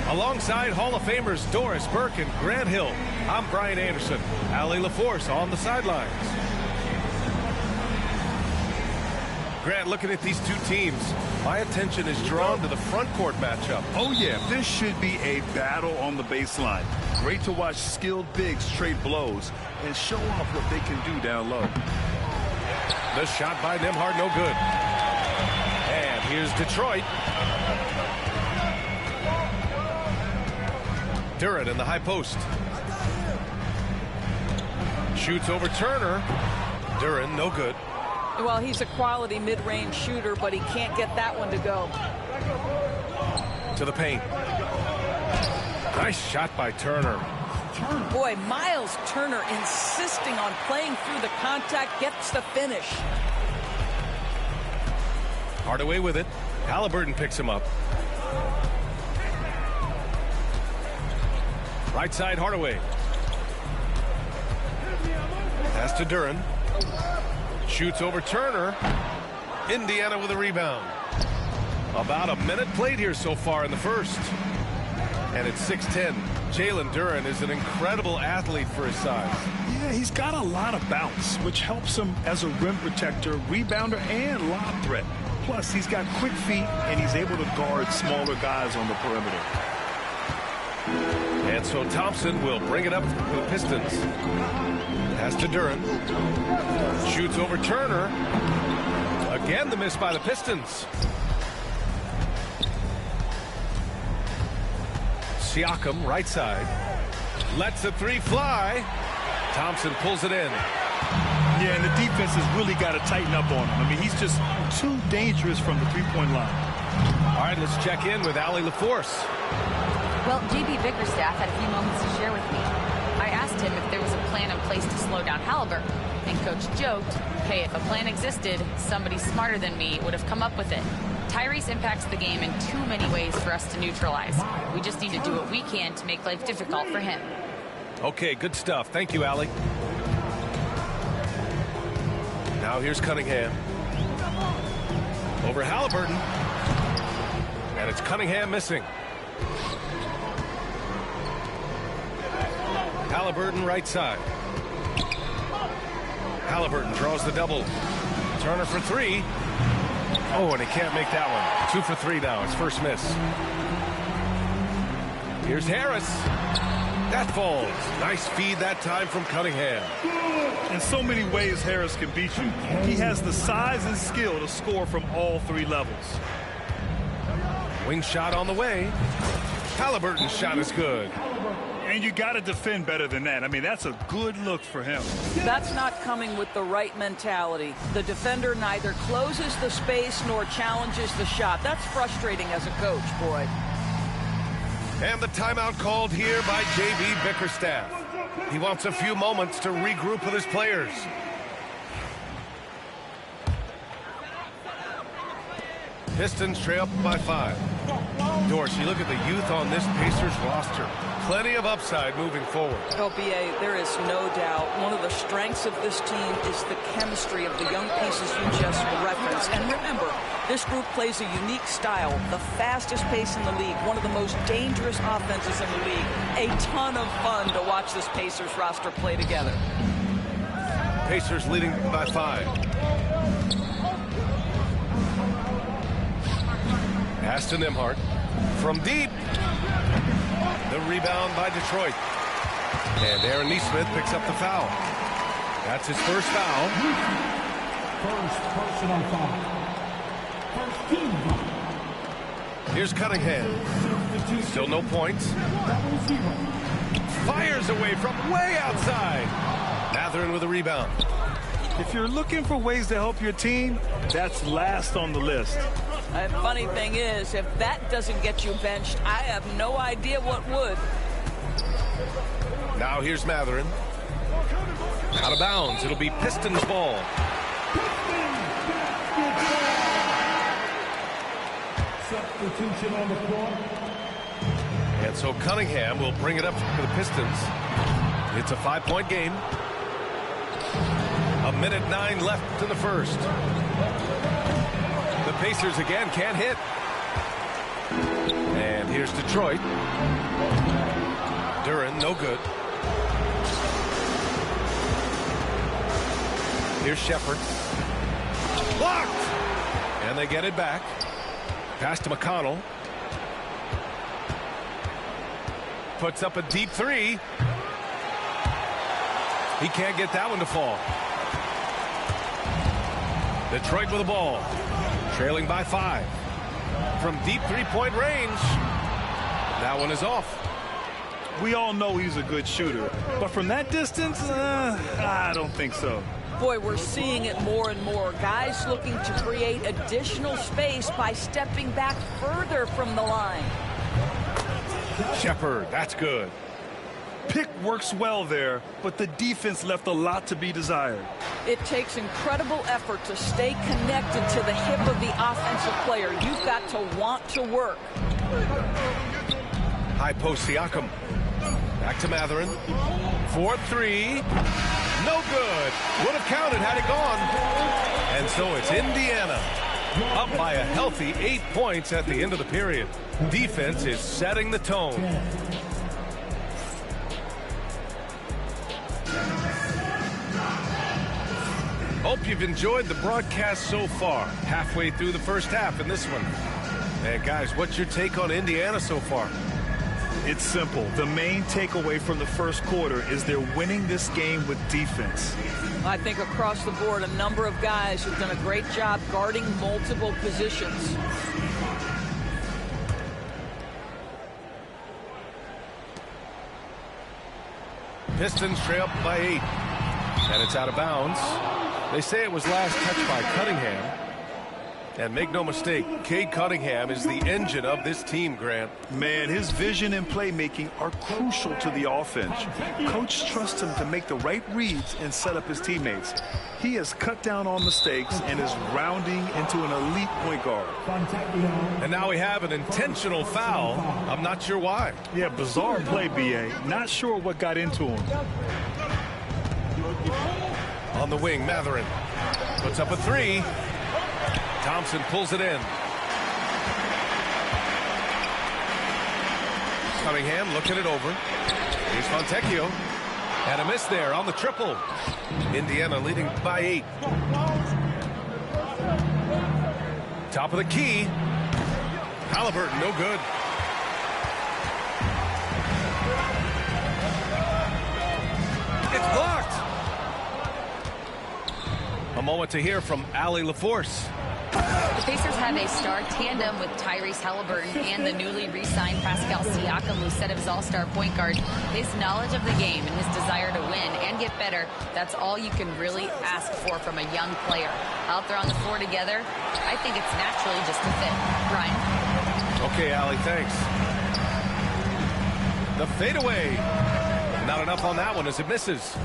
Alongside Hall of Famers Doris Burke and Grant Hill, I'm Brian Anderson. Allie LaForce on the sidelines. Grant, looking at these two teams, my attention is drawn to the front court matchup. Oh, yeah, this should be a battle on the baseline. Great to watch skilled bigs trade blows and show off what they can do down low. The shot by Nembhard, no good. And here's Detroit. Duren in the high post. Shoots over Turner. Duren, no good. Well, he's a quality mid-range shooter, but he can't get that one to go. To the paint. Nice shot by Turner. Boy, Miles Turner insisting on playing through the contact, gets the finish. Hardaway with it. Halliburton picks him up. Right side, Hardaway. Pass to Duren. Shoots over Turner. Indiana with a rebound. About a minute played here so far in the first. And it's 6-10. Jalen Duren is an incredible athlete for his size. Yeah, he's got a lot of bounce, which helps him as a rim protector, rebounder, and lob threat. Plus, he's got quick feet, and he's able to guard smaller guys on the perimeter. And so Thompson will bring it up for the Pistons. Pass to Duren. Shoots over Turner. Again, the miss by the Pistons. Siakam, right side. Lets the three fly. Thompson pulls it in. Yeah, and the defense has really got to tighten up on him. I mean, he's just too dangerous from the three-point line. All right, let's check in with Allie LaForce. Well, J.B. Bickerstaff had a few moments to share with me. I asked him if there was a plan in place to slow down Halliburton, and Coach joked, hey, if a plan existed, somebody smarter than me would have come up with it. Tyrese impacts the game in too many ways for us to neutralize. We just need to do what we can to make life difficult for him. Okay, good stuff. Thank you, Allie. Now here's Cunningham. Over Halliburton. And it's Cunningham missing. Halliburton right side. Halliburton draws the double. Turner for three. Oh, and he can't make that one. 2 for 3 now. His first miss. Here's Harris. That falls. Nice feed that time from Cunningham. In so many ways, Harris can beat you. He has the size and skill to score from all three levels. Wing shot on the way. Halliburton's shot is good. And you got to defend better than that. I mean, that's a good look for him. That's not coming with the right mentality. The defender neither closes the space nor challenges the shot. That's frustrating as a coach, boy. And the timeout called here by J.B. Bickerstaff. He wants a few moments to regroup with his players. Pistons trail up by 5. Dorsey, look at the youth on this Pacers roster. Plenty of upside moving forward. Oh, B.A., there is no doubt one of the strengths of this team is the chemistry of the young pieces you just referenced. And remember, this group plays a unique style, the fastest pace in the league, one of the most dangerous offenses in the league. A ton of fun to watch this Pacers roster play together. Pacers leading by 5. Pass to Nembhard. From deep. The rebound by Detroit. And Aaron Nesmith picks up the foul. That's his first foul. First personal foul. First team foul. Here's Cunningham. Still no points. Fires away from way outside. Mathurin with a rebound. If you're looking for ways to help your team, that's last on the list. The funny thing is, if that doesn't get you benched, I have no idea what would. Now here's Mathurin. Out of bounds. It'll be Pistons ball. Substitution on the floor. And so Cunningham will bring it up for the Pistons. It's a 5-point game. 1:09 left in the first. The Pacers again can't hit. And Here's Detroit. Duren, no good. Here's Shepard. Blocked! And they get it back. Pass to McConnell. Puts up a deep three. He can't get that one to fall. Detroit with the ball. Trailing by 5. From deep three-point range. That one is off. We all know he's a good shooter, but from that distance, I don't think so. Boy, we're seeing it more and more. Guys looking to create additional space by stepping back further from the line. Shepard, that's good. Pick works well there, but the defense left a lot to be desired. It takes incredible effort to stay connected to the hip of the offensive player. You've got to want to work. High post Siakam. Back to Mathurin. 4-3. No good. Would have counted had it gone. And so it's Indiana up by a healthy 8 points at the end of the period. Defense is setting the tone. Hope you've enjoyed the broadcast so far. Halfway through the first half in this one. And guys, what's your take on Indiana so far? It's simple. The main takeaway from the first quarter is they're winning this game with defense. I think across the board, a number of guys have done a great job guarding multiple positions. Pistons trail up by 8. And it's out of bounds. They say it was last touched by Cunningham. And make no mistake, Cade Cunningham is the engine of this team, Grant. Man, his vision and playmaking are crucial to the offense. Coach trusts him to make the right reads and set up his teammates. He has cut down on mistakes and is rounding into an elite point guard. And now we have an intentional foul. I'm not sure why. Yeah, bizarre play, B.A. Not sure what got into him. On the wing, Mathurin puts up a 3. Thompson pulls it in. Cunningham looking it over. Here's Fontecchio. And a miss there on the triple. Indiana leading by 8. Top of the key. Halliburton, no good. It's blocked. A moment to hear from Allie LaForce. The Pacers have a star tandem with Tyrese Halliburton and the newly re-signed Pascal Siakam, who set his all-star point guard. His knowledge of the game and his desire to win and get better, that's all you can really ask for from a young player. Out there on the floor together, I think it's naturally just a fit. Brian? Okay, Allie, thanks. The fadeaway. Not enough on that one as it misses.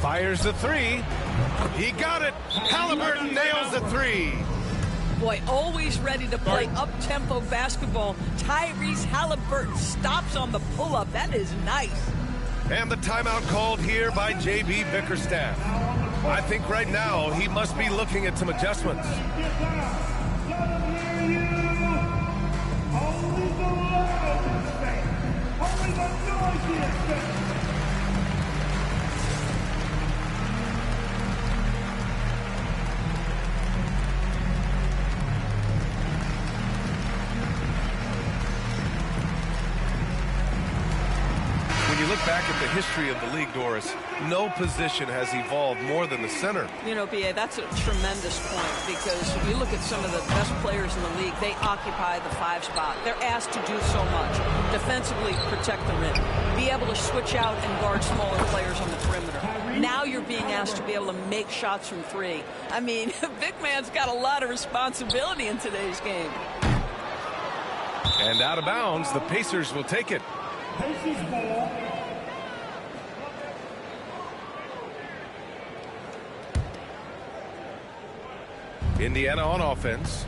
Fires the 3. He got it. Halliburton nails the 3. Boy, always ready to play up-tempo basketball. Tyrese Halliburton stops on the pull-up. That is nice. And the timeout called here by J.B. Bickerstaff. I think right now he must be looking at some adjustments. Look back at the history of the league, Doris. No position has evolved more than the center. You know, B.A., that's a tremendous point, because if you look at some of the best players in the league, they occupy the 5 spot. They're asked to do so much. Defensively, protect the rim. Be able to switch out and guard smaller players on the perimeter. Now you're being asked to be able to make shots from 3. I mean, big man's got a lot of responsibility in today's game. And out of bounds, the Pacers will take it. Pacers ball. Indiana on offense.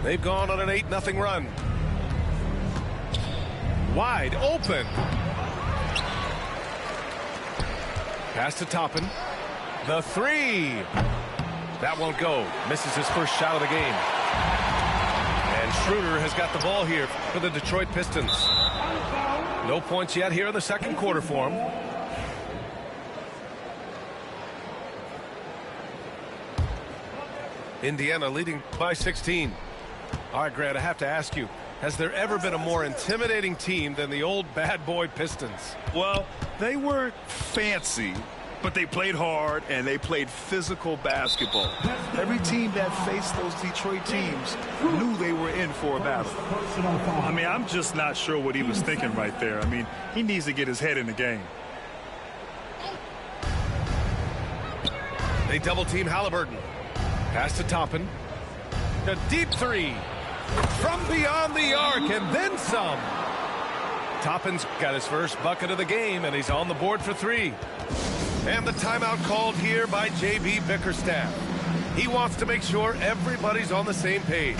They've gone on an 8-0 run. Wide open. Pass to Toppin. The 3. That won't go. Misses his first shot of the game. Schroeder has got the ball here for the Detroit Pistons. No points yet here in the second quarter for him. Indiana leading by 16. All right, Grant, I have to ask you, has there ever been a more intimidating team than the old bad boy Pistons? Well, they weren't fancy, but they played hard and they played physical basketball. Every team that faced those Detroit teams knew they were in for a battle. I mean, I'm just not sure what he was thinking right there. I mean, he needs to get his head in the game. They double team Halliburton. Pass to Toppin. A deep three from beyond the arc and then some. Toppin's got his first bucket of the game, and he's on the board for three. And the timeout called here by J.B. Bickerstaff. He wants to make sure everybody's on the same page.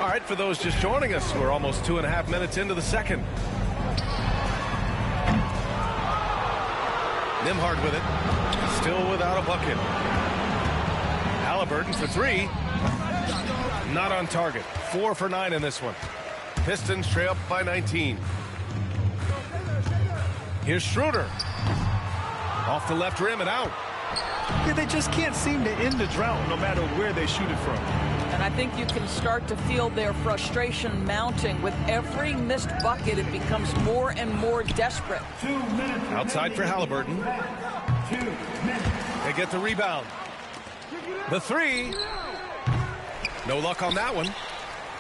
All right, for those just joining us, we're almost 2.5 minutes into the second. Nembhard with it. Still without a bucket. Halliburton for three. Not on target. 4 for 9 in this one. Pistons trail up by 19. Here's Schroeder. Off the left rim and out. Yeah, they just can't seem to end the drought no matter where they shoot it from. And I think you can start to feel their frustration mounting. With every missed bucket, it becomes more and more desperate. Outside for Halliburton. They get the rebound. The three. No luck on that one.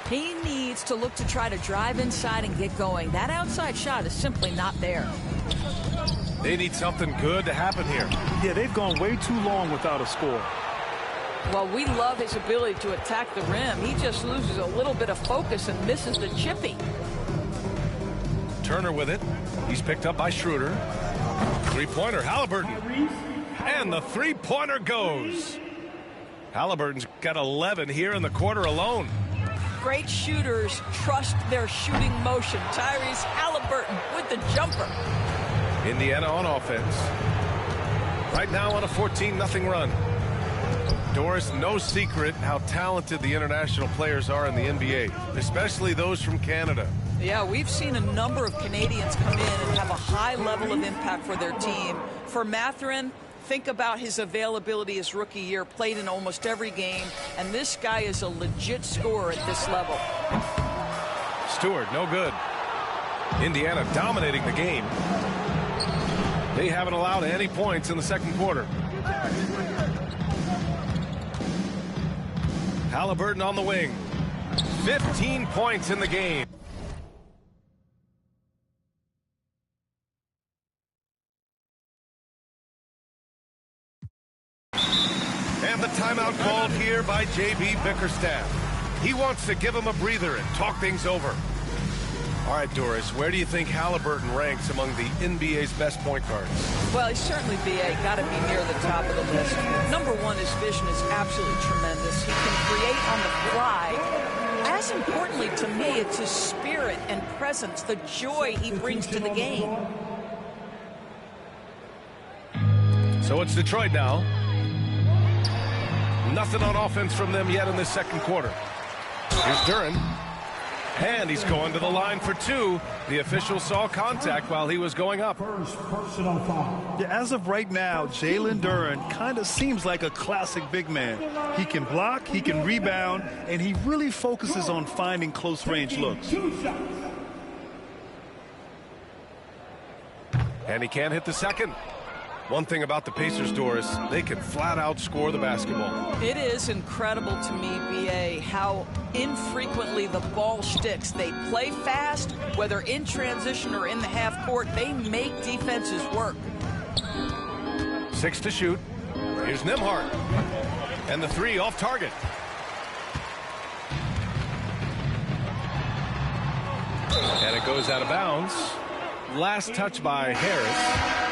He needs to look to try to drive inside and get going. That outside shot is simply not there. They need something good to happen here. Yeah, they've gone way too long without a score. Well, we love his ability to attack the rim. He just loses a little bit of focus and misses the chippy. Turner with it. He's picked up by Schroeder. Three-pointer, Halliburton. And the three-pointer goes. Halliburton's got 11 here in the quarter alone. Great shooters trust their shooting motion. Tyrese Halliburton with the jumper. Indiana on offense. Right now on a 14-0 run. Doris, no secret how talented the international players are in the NBA, especially those from Canada. Yeah, we've seen a number of Canadians come in and have a high level of impact for their team. For Mathurin, think about his availability his rookie year, played in almost every game, and this guy is a legit scorer at this level. Stewart, no good. Indiana dominating the game. They haven't allowed any points in the second quarter. Halliburton on the wing. 15 points in the game. And the timeout called here by J.B. Bickerstaff. He wants to give him a breather and talk things over. All right, Doris, where do you think Halliburton ranks among the NBA's best point guards? Well, he's certainly, B.A., got to be near the top of the list. Number one, his vision is absolutely tremendous. He can create on the fly. As importantly to me, it's his spirit and presence, the joy he brings to the game. So it's Detroit now. Nothing on offense from them yet in this second quarter. Here's Duren. And he's going to the line for two. The official saw contact while he was going up. Yeah, as of right now, Jalen Duren kind of seems like a classic big man. He can block, he can rebound, and he really focuses on finding close-range looks. And he can't hit the second. One thing about the Pacers, Doris, they can flat out score the basketball. It is incredible to me, B.A., how infrequently the ball sticks. They play fast, whether in transition or in the half court. They make defenses work. 6 to shoot. Here's Nembhard. And the three off target. And it goes out of bounds. Last touch by Harris.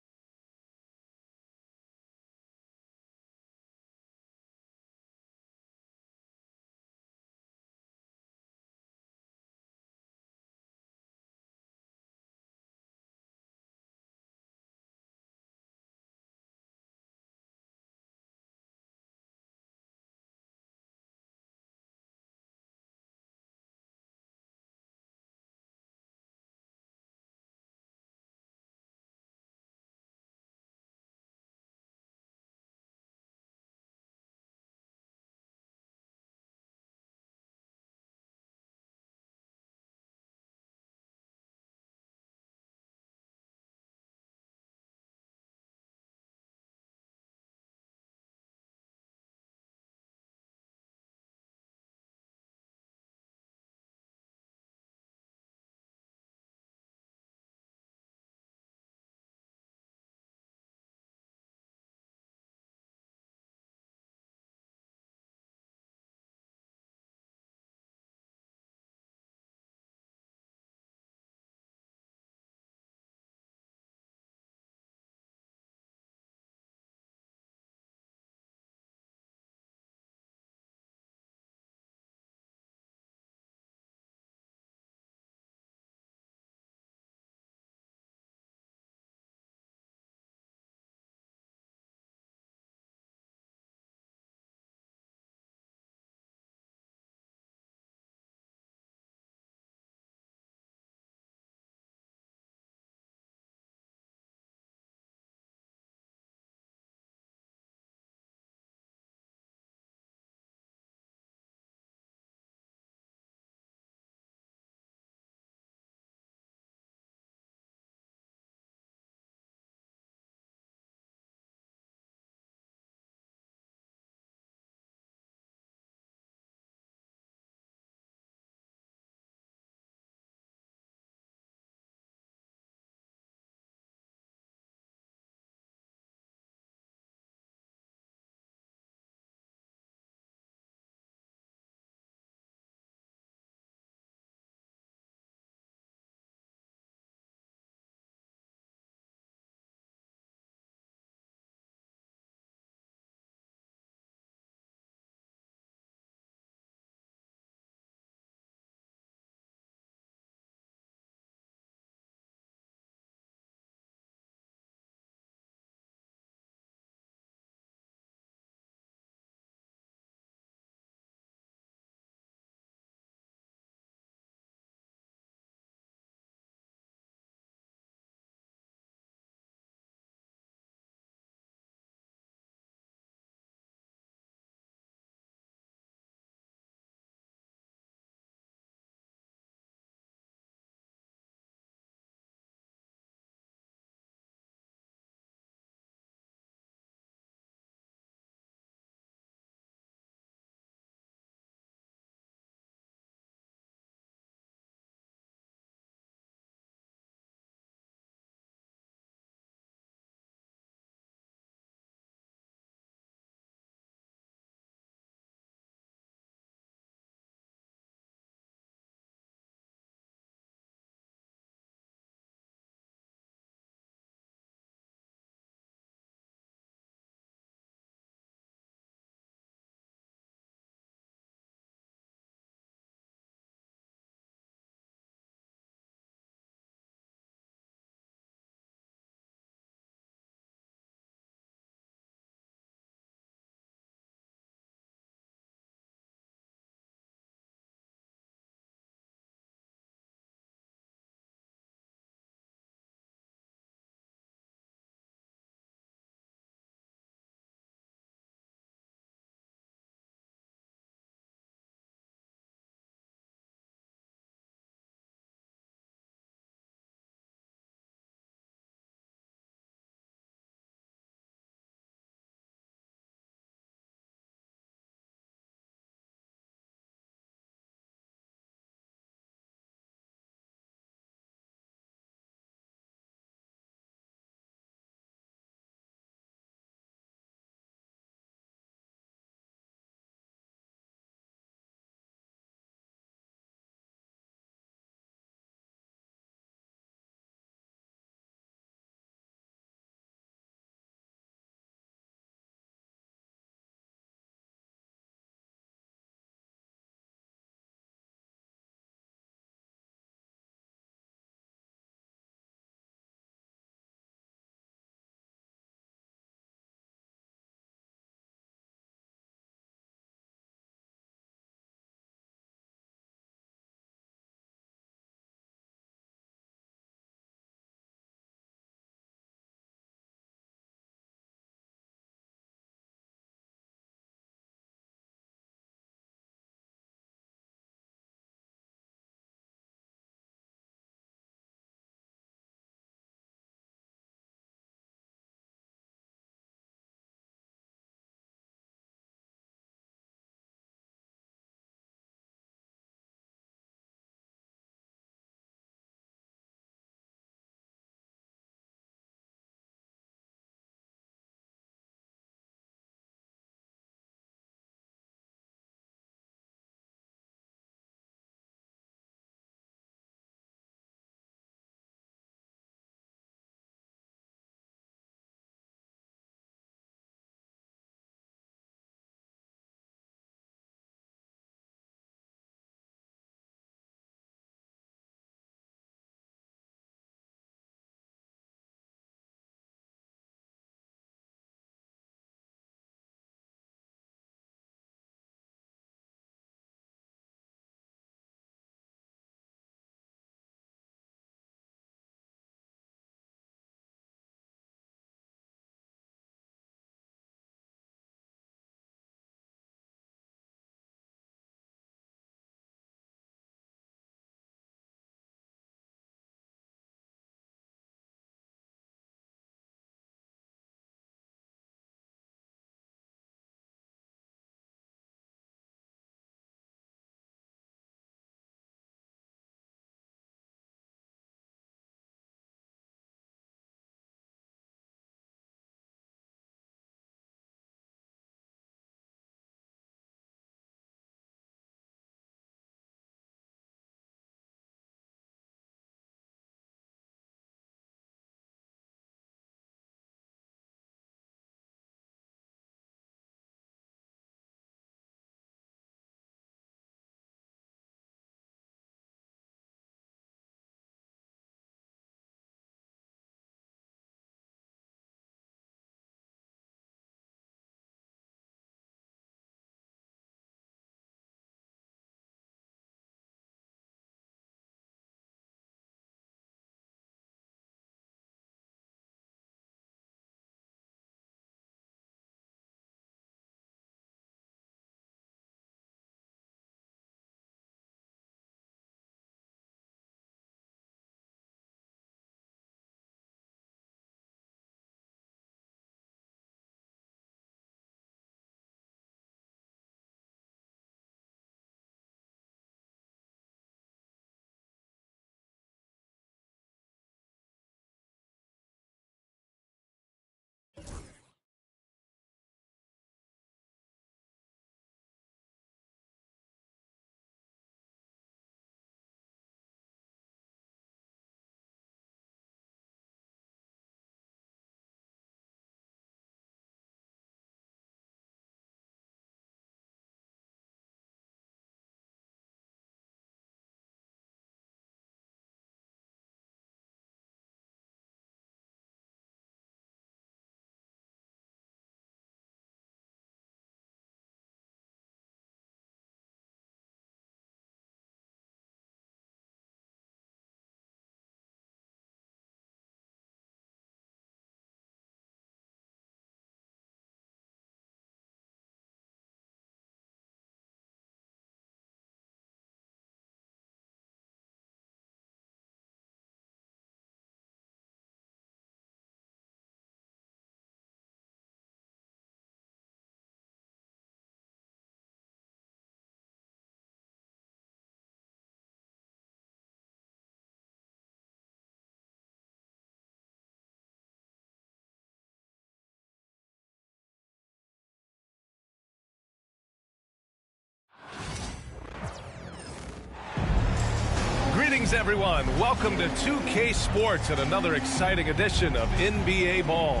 everyone. Welcome to 2K Sports and another exciting edition of NBA Ball.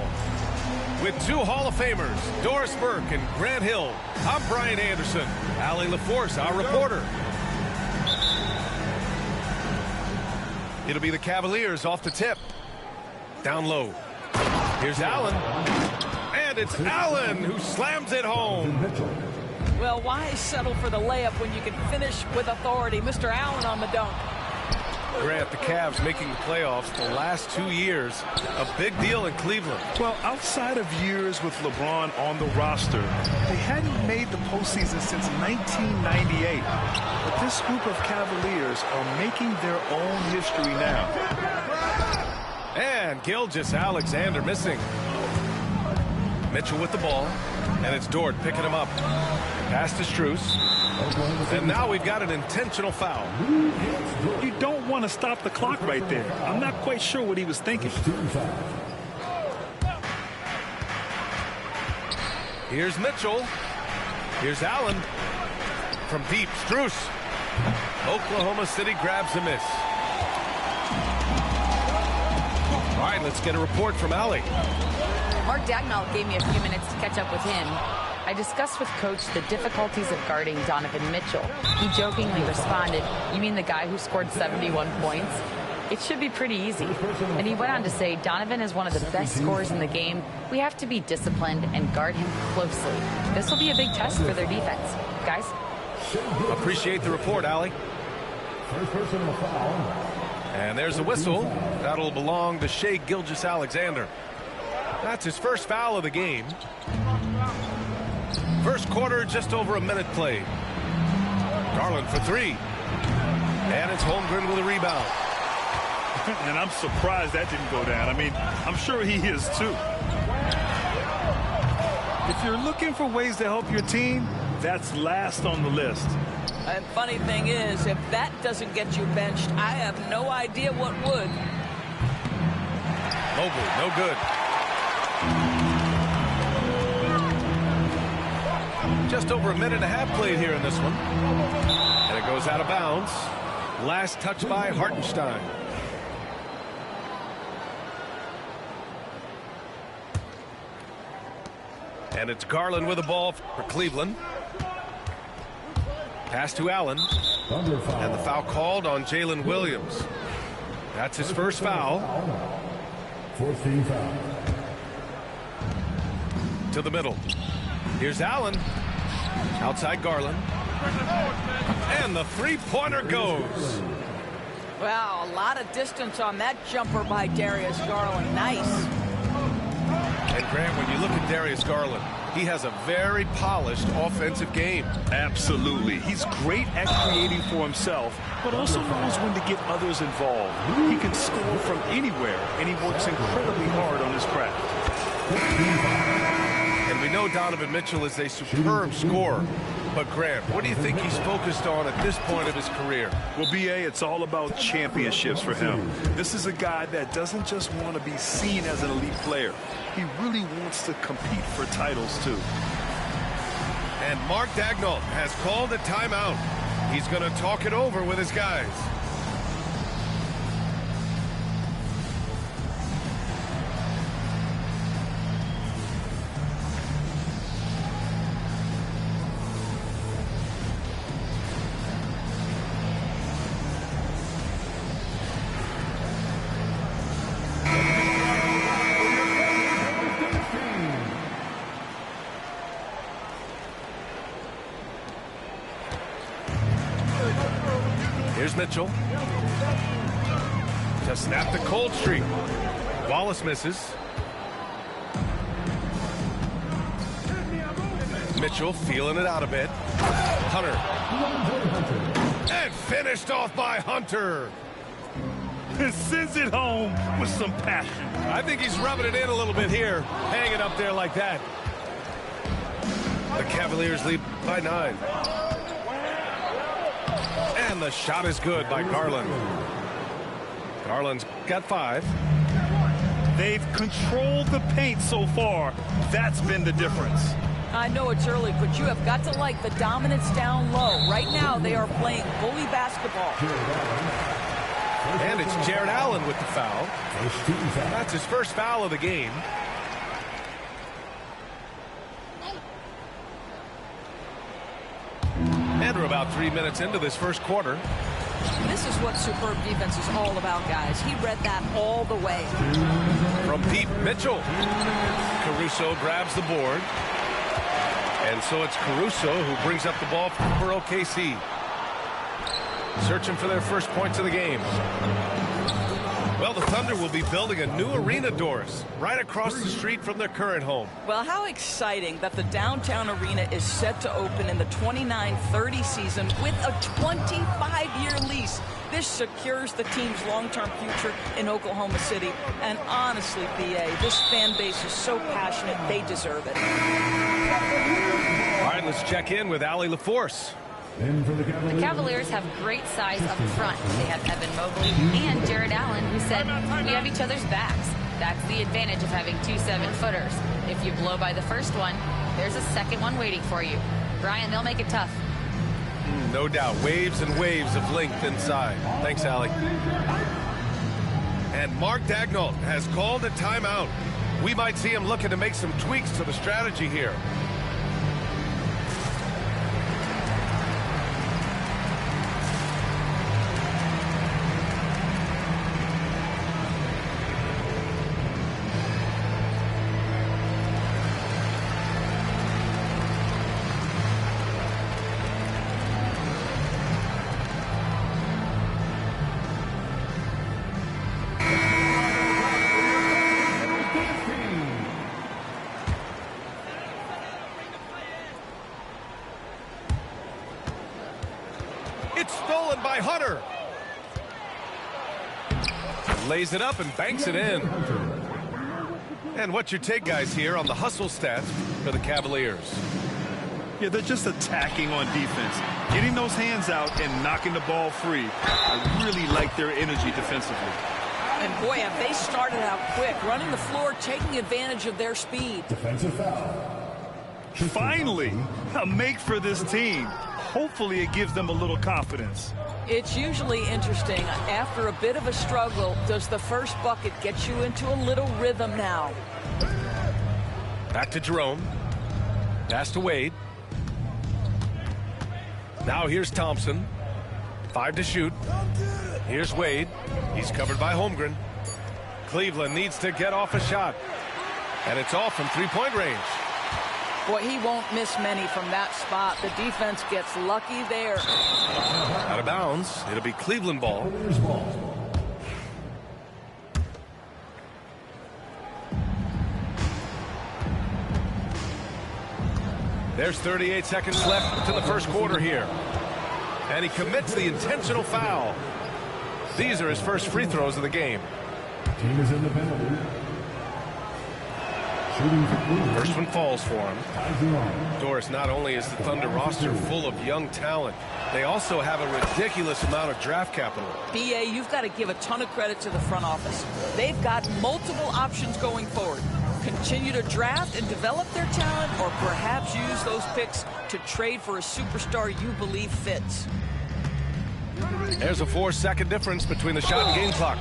With two Hall of Famers, Doris Burke and Grant Hill, I'm Brian Anderson. Allie LaForce, our reporter. It'll be the Cavaliers off the tip. Down low. Here's Allen. And it's Allen who slams it home. Well, why settle for the layup when you can finish with authority? Mr. Allen on the dunk. Grant, the Cavs making the playoffs the last 2 years. A big deal in Cleveland. Well, outside of years with LeBron on the roster, they hadn't made the postseason since 1998. But this group of Cavaliers are making their own history now. And Gilgeous-Alexander missing. Mitchell with the ball. And it's Dort picking him up. Pass to Strus. And now we've got an intentional foul. You don't want to stop the clock right there. I'm not quite sure what he was thinking. Here's Mitchell. Here's Allen. From deep, Strus. Oklahoma City grabs a miss. All right, let's get a report from Allie. Mark Dagnall gave me a few minutes to catch up with him. I discussed with Coach the difficulties of guarding Donovan Mitchell. He jokingly responded, "You mean the guy who scored 71 points? It should be pretty easy." And he went on to say, "Donovan is one of the best scorers in the game. We have to be disciplined and guard him closely. This will be a big test for their defense." Guys? Appreciate the report, Allie. And there's a whistle. That'll belong to Shai Gilgeous-Alexander. That's his first foul of the game. First quarter, just over a minute played. Garland for three. And it's Holmgren with a rebound. And I'm surprised that didn't go down. I mean, I'm sure he is too. If you're looking for ways to help your team, that's last on the list. And funny thing is, if that doesn't get you benched, I have no idea what would. Mobley, no good. Just over a minute and a half played here in this one. And it goes out of bounds. Last touch by Hartenstein. And it's Garland with the ball for Cleveland. Pass to Allen. And the foul called on Jalen Williams. That's his first foul. 14 foul. To the middle. Here's Allen. Outside Garland. And the three-pointer goes. Wow, a lot of distance on that jumper by Darius Garland. Nice. And Grant, when you look at Darius Garland, he has a very polished offensive game. Absolutely. He's great at creating for himself, but also knows when to get others involved. He can score from anywhere, and he works incredibly hard on his craft. And we know Donovan Mitchell is a superb scorer. But Grant, what do you think he's focused on at this point of his career? Well, B.A., it's all about championships for him. This is a guy that doesn't just want to be seen as an elite player. He really wants to compete for titles, too. And Mark Dagnall has called a timeout. He's going to talk it over with his guys. Here's Mitchell. To snap the cold streak. Wallace misses. Mitchell feeling it out a bit. Hunter. And finished off by Hunter. Sends it home with some passion. I think he's rubbing it in a little bit here. Hanging up there like that. The Cavaliers lead by 9. And the shot is good by Garland. Garland's got 5. They've controlled the paint so far. That's been the difference. I know it's early, but you have got to like the dominance down low. Right now, they are playing bully basketball. And it's Jared Allen with the foul. That's his first foul of the game. And we're about 3 minutes into this first quarter. This is what superb defense is all about, guys. He read that all the way. From Pete Mitchell. Caruso grabs the board. And so it's Caruso who brings up the ball for OKC. Searching for their first points of the game. Well, the Thunder will be building a new arena, Doris, right across the street from their current home. Well, how exciting that the downtown arena is set to open in the 29-30 season with a 25-year lease. This secures the team's long-term future in Oklahoma City. And honestly, BA, this fan base is so passionate, they deserve it. All right, let's check in with Allie LaForce. The Cavaliers have great size up front. They have Evan Mobley and Jared Allen, who said, we have each other's backs. That's the advantage of having 2 7-footers. If you blow by the first one, there's a second one waiting for you. Brian, they'll make it tough. No doubt. Waves and waves of length inside. Thanks, Allie. And Mark Daigneault has called a timeout. We might see him looking to make some tweaks to the strategy here. Stolen by Hunter. Lays it up and banks it in. And what's your take, guys, here on the hustle stats for the Cavaliers? Yeah, they're just attacking on defense, getting those hands out and knocking the ball free. I really like their energy defensively. And boy, have they started out quick, running the floor, taking advantage of their speed. Defensive foul. Finally, a make for this team. Hopefully it gives them a little confidence. It's usually interesting. After a bit of a struggle, does the first bucket get you into a little rhythm now? Back to Jerome. Pass to Wade. Now here's Thompson. 5 to shoot. Here's Wade. He's covered by Holmgren. Cleveland needs to get off a shot. And it's off from three-point range. Boy, he won't miss many from that spot. The defense gets lucky there. Out of bounds. It'll be Cleveland ball. There's 38 seconds left to the first quarter here. And he commits the intentional foul. These are his first free throws of the game. Team is in the penalty. First one falls for him. Doris, not only is the Thunder roster full of young talent, they also have a ridiculous amount of draft capital. BA, you've got to give a ton of credit to the front office. They've got multiple options going forward. Continue to draft and develop their talent, or perhaps use those picks to trade for a superstar you believe fits. There's a 4-second difference between the shot and game clock.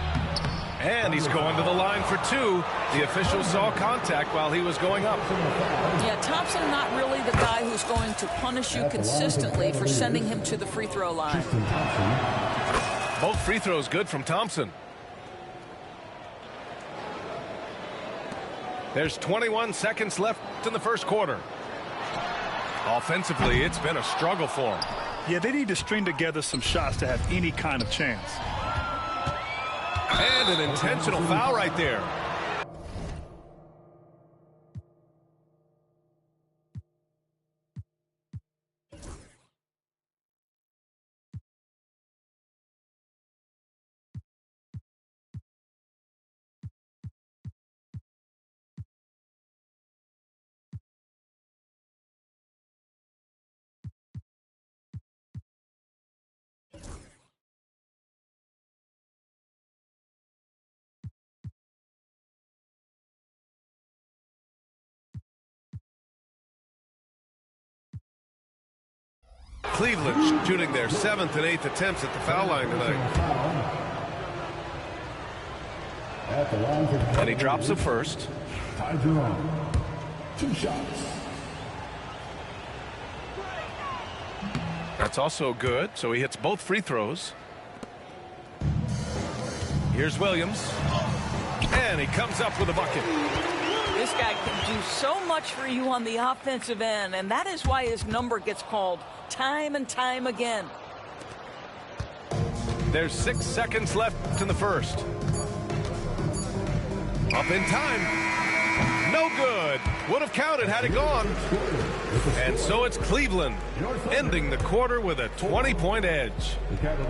And he's going to the line for 2. The official saw contact while he was going up. Yeah, Thompson not really the guy who's going to punish you consistently for sending him to the free throw line. Both free throws good from Thompson. There's 21 seconds left in the first quarter. Offensively, it's been a struggle for him. Yeah, they need to string together some shots to have any kind of chance. And an intentional foul right there. Cleveland shooting their 7th and 8th attempts at the foul line tonight. At the line for And he drops the first. Ty Jerome. 2 shots. That's also good, so he hits both free throws. Here's Williams. And he comes up with a bucket. This guy can do so much for you on the offensive end, and that is why his number gets called time and time again. There's 6 seconds left in the first. Up in time. No good. Would have counted had it gone. And so it's Cleveland ending the quarter with a 20-point edge.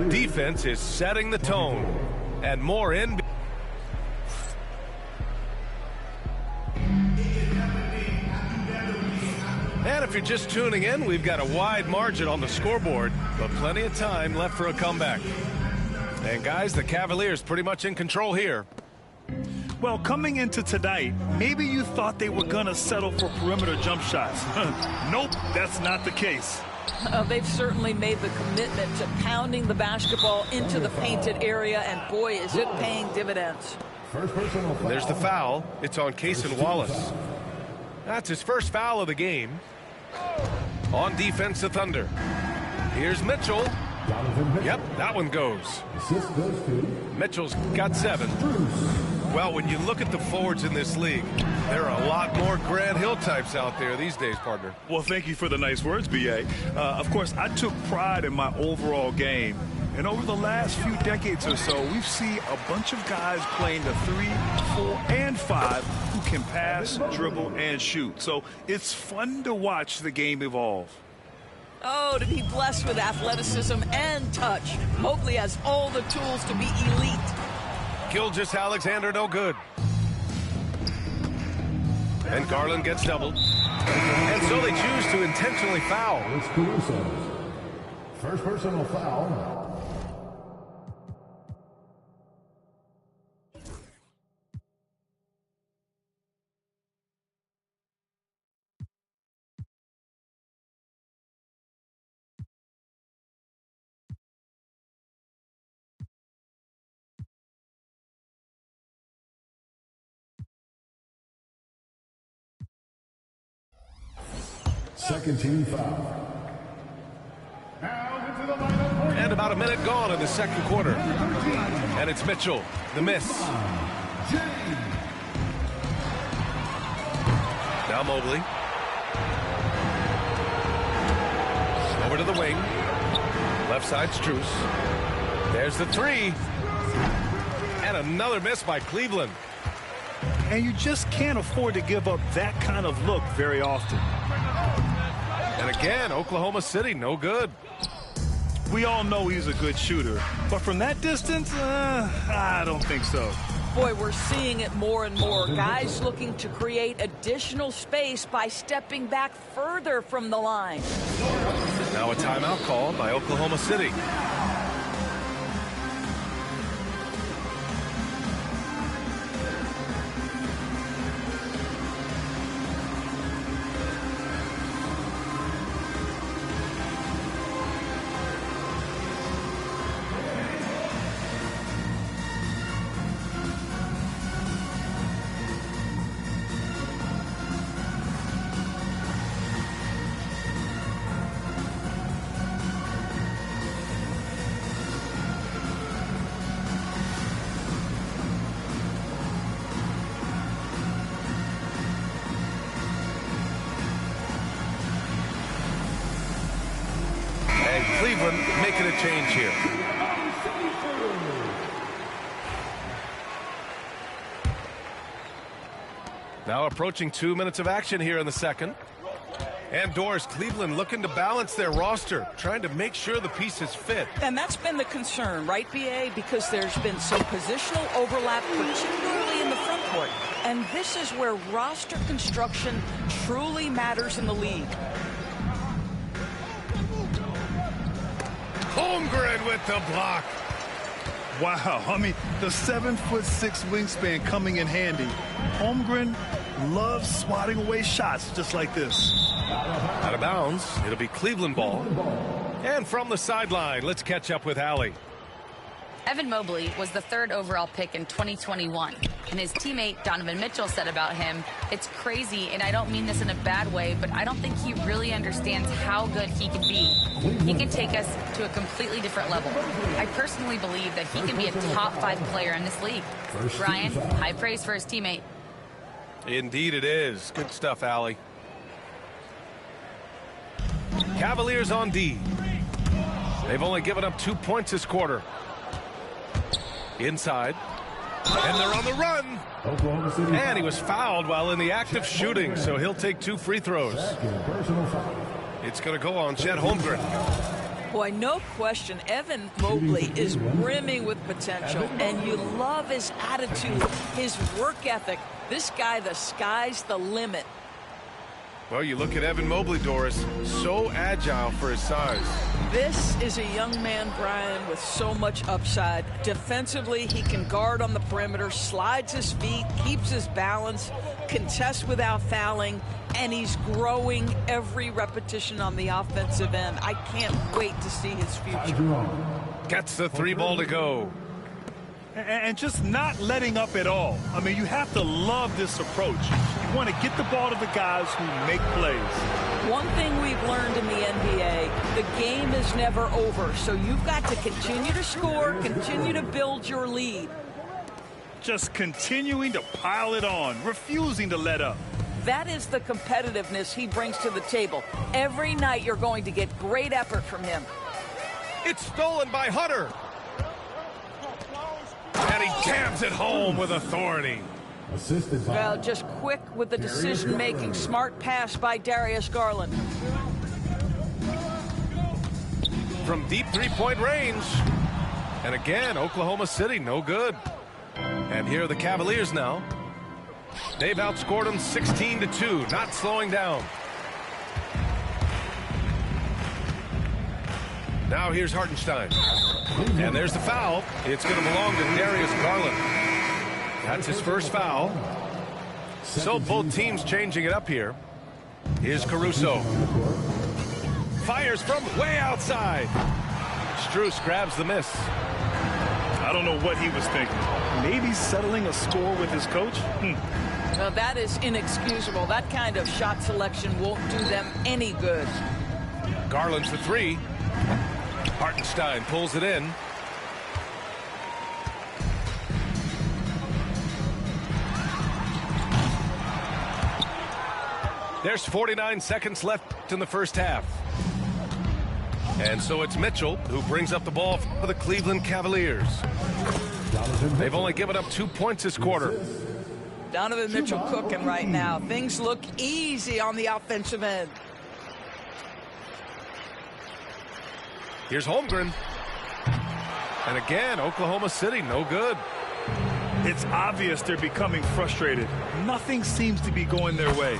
Defense is setting the tone. And more in. And if you're just tuning in, we've got a wide margin on the scoreboard, but plenty of time left for a comeback. And guys, the Cavaliers pretty much in control here. Well, coming into tonight, maybe you thought they were going to settle for perimeter jump shots. Nope, that's not the case. They've certainly made the commitment to pounding the basketball into the painted area, and boy, is it paying dividends. There's the foul. It's on Cason Wallace. That's his first foul of the game. On defense, the Thunder. Here's Mitchell. Yep, that one goes. Mitchell's got 7. Well, when you look at the forwards in this league, there are a lot more Grant Hill types out there these days, partner. Well, thank you for the nice words, B.A. Of course, I took pride in my overall game. And over the last few decades or so, we've seen a bunch of guys playing the 3, 4, and 5 who can pass, dribble, and shoot. So it's fun to watch the game evolve. Oh, to be blessed with athleticism and touch. Mobley has all the tools to be elite. Gilgeous-Alexander, no good. And Garland gets doubled. And so they choose to intentionally foul. It's Caruso. First personal foul. Second team foul. And about a minute gone in the second quarter. And it's Mitchell, the miss. Now Mobley. Over to the wing. Left side, Strus. There's the 3. And another miss by Cleveland. And you just can't afford to give up that kind of look very often. And again, Oklahoma City, no good. We all know he's a good shooter, but from that distance, I don't think so. Boy, we're seeing it more and more. Guys looking to create additional space by stepping back further from the line. Now a timeout called by Oklahoma City. Cleveland making a change here. Now approaching 2 minutes of action here in the second. And Doris, Cleveland looking to balance their roster, trying to make sure the pieces fit. And that's been the concern, right, B.A.? Because there's been some positional overlap, particularly in the front court. And this is where roster construction truly matters in the league. Holmgren with the block. Wow, I mean, the 7'6" wingspan coming in handy. Holmgren loves swatting away shots just like this. Out of bounds. It'll be Cleveland ball. And from the sideline, let's catch up with Allie. Evan Mobley was the 3rd overall pick in 2021, and his teammate Donovan Mitchell said about him, "It's crazy, and I don't mean this in a bad way, but I don't think he really understands how good he can be. He can take us to a completely different level. I personally believe that he can be a top 5 player in this league." Ryan, high praise for his teammate. Indeed it is. Good stuff, Allie. Cavaliers on D. They've only given up 2 points this quarter. Inside. And they're on the run. And he was fouled while in the act of shooting, so he'll take 2 free throws. It's going to go on Chet Holmgren. Boy, no question, Evan Mobley is brimming with potential, and you love his attitude, his work ethic. This guy, the sky's the limit. Well, you look at Evan Mobley, Doris, so agile for his size. This is a young man, Brian, with so much upside. Defensively, he can guard on the perimeter, slides his feet, keeps his balance, contests without fouling, and he's growing every repetition on the offensive end. I can't wait to see his future. Gets the 3 ball to go. And just not letting up at all. I mean, you have to love this approach. You want to get the ball to the guys who make plays. One thing we've learned in the NBA, the game is never over. So you've got to continue to score, continue to build your lead. Just continuing to pile it on, refusing to let up. That is the competitiveness he brings to the table. Every night you're going to get great effort from him. It's stolen by Hunter. And he jams it home with authority. Well, just quick with the decision-making. Smart pass by Darius Garland. From deep 3-point range. And again, Oklahoma City, no good. And here are the Cavaliers now. They've outscored them 16-2, not slowing down. Now here's Hartenstein. And there's the foul. It's going to belong to Darius Garland. That's his first foul. So both teams changing it up here. Here's Caruso. Fires from way outside. Strus grabs the miss. I don't know what he was thinking. Maybe settling a score with his coach? Well, that is inexcusable. That kind of shot selection won't do them any good. Garland for 3. Hartenstein pulls it in. There's 49 seconds left in the first half. And so it's Mitchell who brings up the ball for the Cleveland Cavaliers. They've only given up 2 points this quarter. Donovan Mitchell cooking right now. Things look easy on the offensive end. Here's Holmgren. And again, Oklahoma City, no good. It's obvious they're becoming frustrated. Nothing seems to be going their way.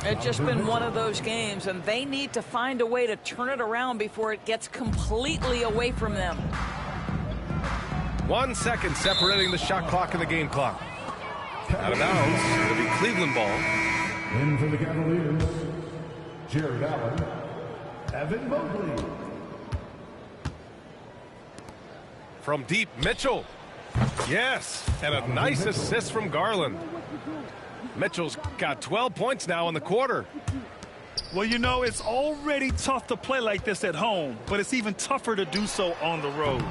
It's just been one of those games, and they need to find a way to turn it around before it gets completely away from them. 1 second separating the shot clock and the game clock. Out of bounds. It'll be Cleveland ball. In for the Cavaliers, Jared Allen, Evan Mobley. From deep, Mitchell. Yes, and a nice assist from Garland. Mitchell's got 12 points now in the quarter. Well, you know, it's already tough to play like this at home, but it's even tougher to do so on the road.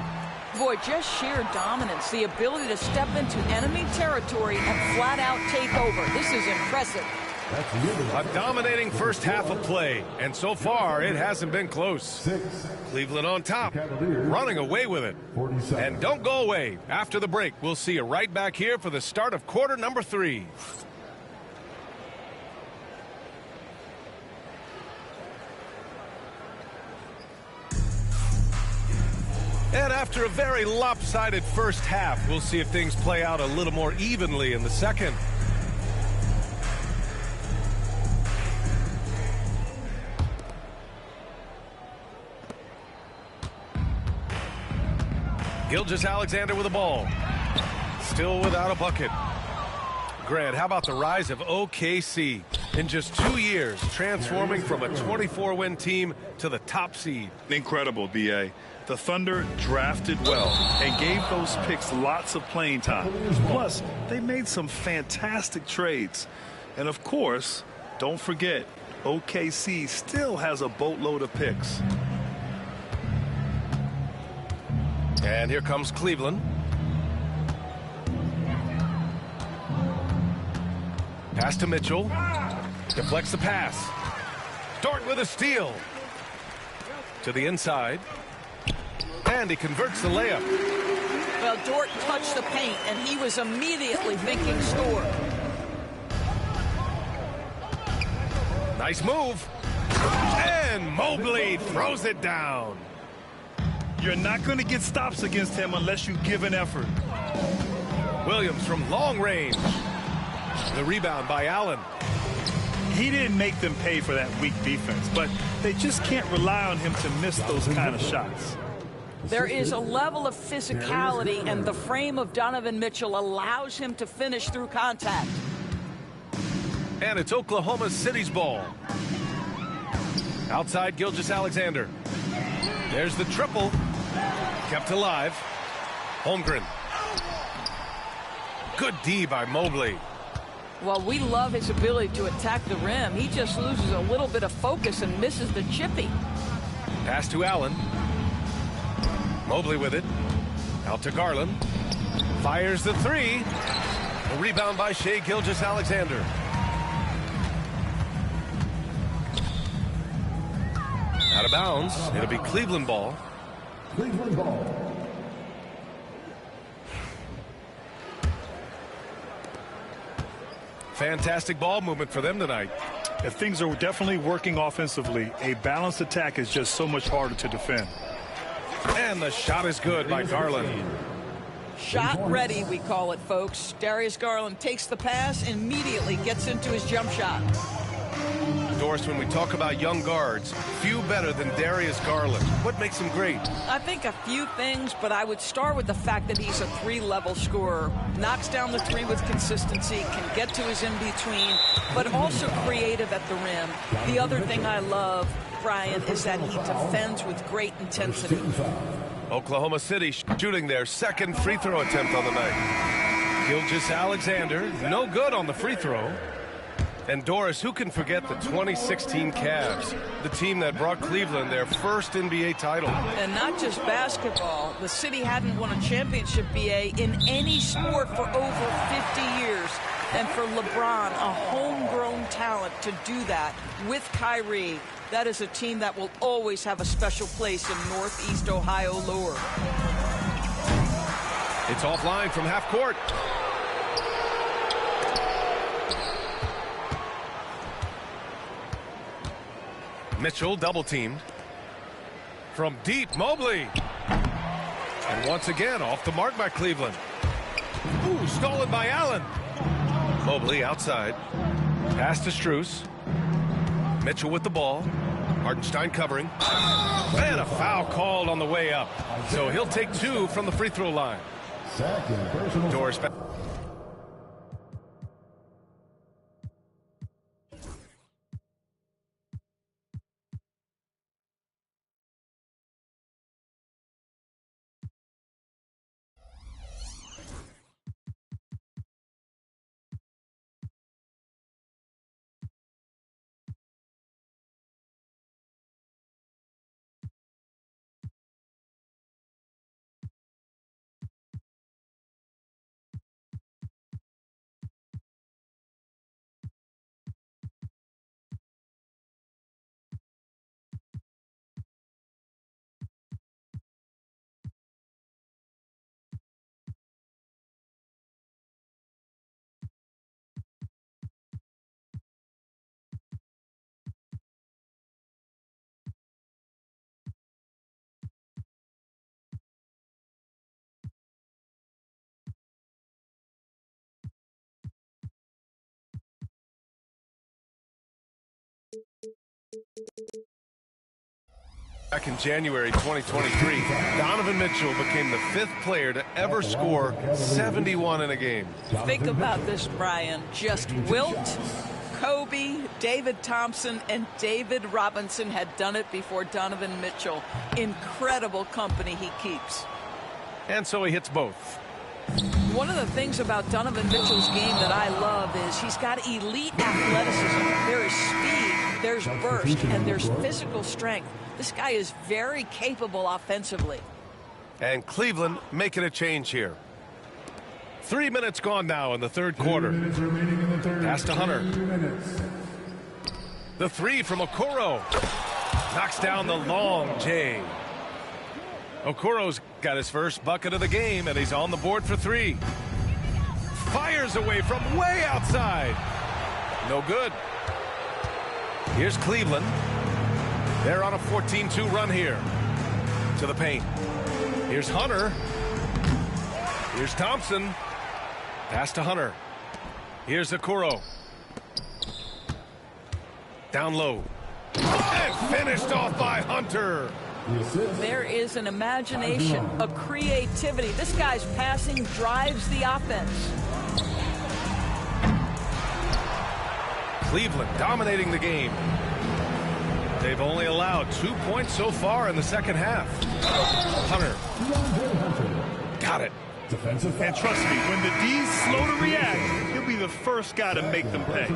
Boy, just sheer dominance, the ability to step into enemy territory and flat out take over. This is impressive. A dominating first half of play, and so far it hasn't been close. Cleveland on top, running away with it. And don't go away. After the break, we'll see you right back here for the start of quarter number 3. And after a very lopsided first half, we'll see if things play out a little more evenly in the second. Gilgeous-Alexander with the ball. Still without a bucket. Grant, how about the rise of OKC? In just 2 years, transforming from a 24-win team to the top seed. Incredible, B.A. The Thunder drafted well and gave those picks lots of playing time. Plus, they made some fantastic trades. And of course, don't forget, OKC still has a boatload of picks. And here comes Cleveland. Pass to Mitchell. Deflects the pass. Dort with a steal. To the inside. And he converts the layup. Well, Dort touched the paint, and he was immediately thinking score. Nice move. And Mobley throws it down. You're not going to get stops against him unless you give an effort. Williams from long range. The rebound by Allen. He didn't make them pay for that weak defense, but they just can't rely on him to miss those kind of shots. There is a level of physicality, and the frame of Donovan Mitchell allows him to finish through contact. And it's Oklahoma City's ball. Outside Gilgeous-Alexander. There's the triple. Kept alive. Holmgren. Good D by Mobley. Well, we love his ability to attack the rim. He just loses a little bit of focus and misses the chippy. Pass to Allen. Mobley with it. Out to Garland. Fires the three. A rebound by Shai Gilgeous-Alexander. Out of bounds. It'll be Cleveland ball. Cleveland ball. Fantastic ball movement for them tonight. If things are definitely working offensively, a balanced attack is just so much harder to defend. And the shot is good by Garland. Shot ready, we call it, folks. Darius Garland takes the pass, immediately gets into his jump shot. Doris, when we talk about young guards, few better than Darius Garland. What makes him great? I think a few things, but I would start with the fact that he's a three-level scorer. Knocks down the three with consistency, can get to his in-between, but also creative at the rim. The other thing I love, Brian, is that he defends with great intensity. Oklahoma City shooting their second free throw attempt on the night. Gilgeous-Alexander, no good on the free throw. And Doris, who can forget the 2016 Cavs, the team that brought Cleveland their first NBA title? And not just basketball. The city hadn't won a championship, BA, in any sport for over 50 years. And for LeBron, a homegrown talent, to do that with Kyrie, that is a team that will always have a special place in Northeast Ohio lore. It's offline from half court. Mitchell double teamed. From deep, Mobley. And once again, off the mark by Cleveland. Ooh, stolen by Allen. Mobley outside. Pass to Strus. Mitchell with the ball. Hartenstein covering. And a foul called on the way up. So he'll take two from the free throw line. Doris. Back in January 2023, Donovan Mitchell became the 5th player to ever score 71 in a game. Think about this, Brian. Just wilt, Kobe, David Thompson, and David Robinson had done it before Donovan Mitchell. Incredible company he keeps. And so he hits both. One of the things about Donovan Mitchell's game that I love is he's got elite athleticism. There is speed, there's burst, and there's physical strength. This guy is very capable offensively. And Cleveland making a change here. 3 minutes gone now in the third quarter. Pass to Hunter. The three from Okoro. Knocks down the long J. Okoro's got his first bucket of the game, and he's on the board for three. Fires away from way outside. No good. Here's Cleveland. They're on a 14-2 run here. To the paint. Here's Hunter. Here's Thompson. Pass to Hunter. Here's Okoro. Down low. And finished off by Hunter. There is an imagination, a creativity. This guy's passing drives the offense. Cleveland dominating the game. They've only allowed 2 points so far in the second half. Hunter. Got it. And trust me, when the D's slow to react, he'll be the first guy to make them pay.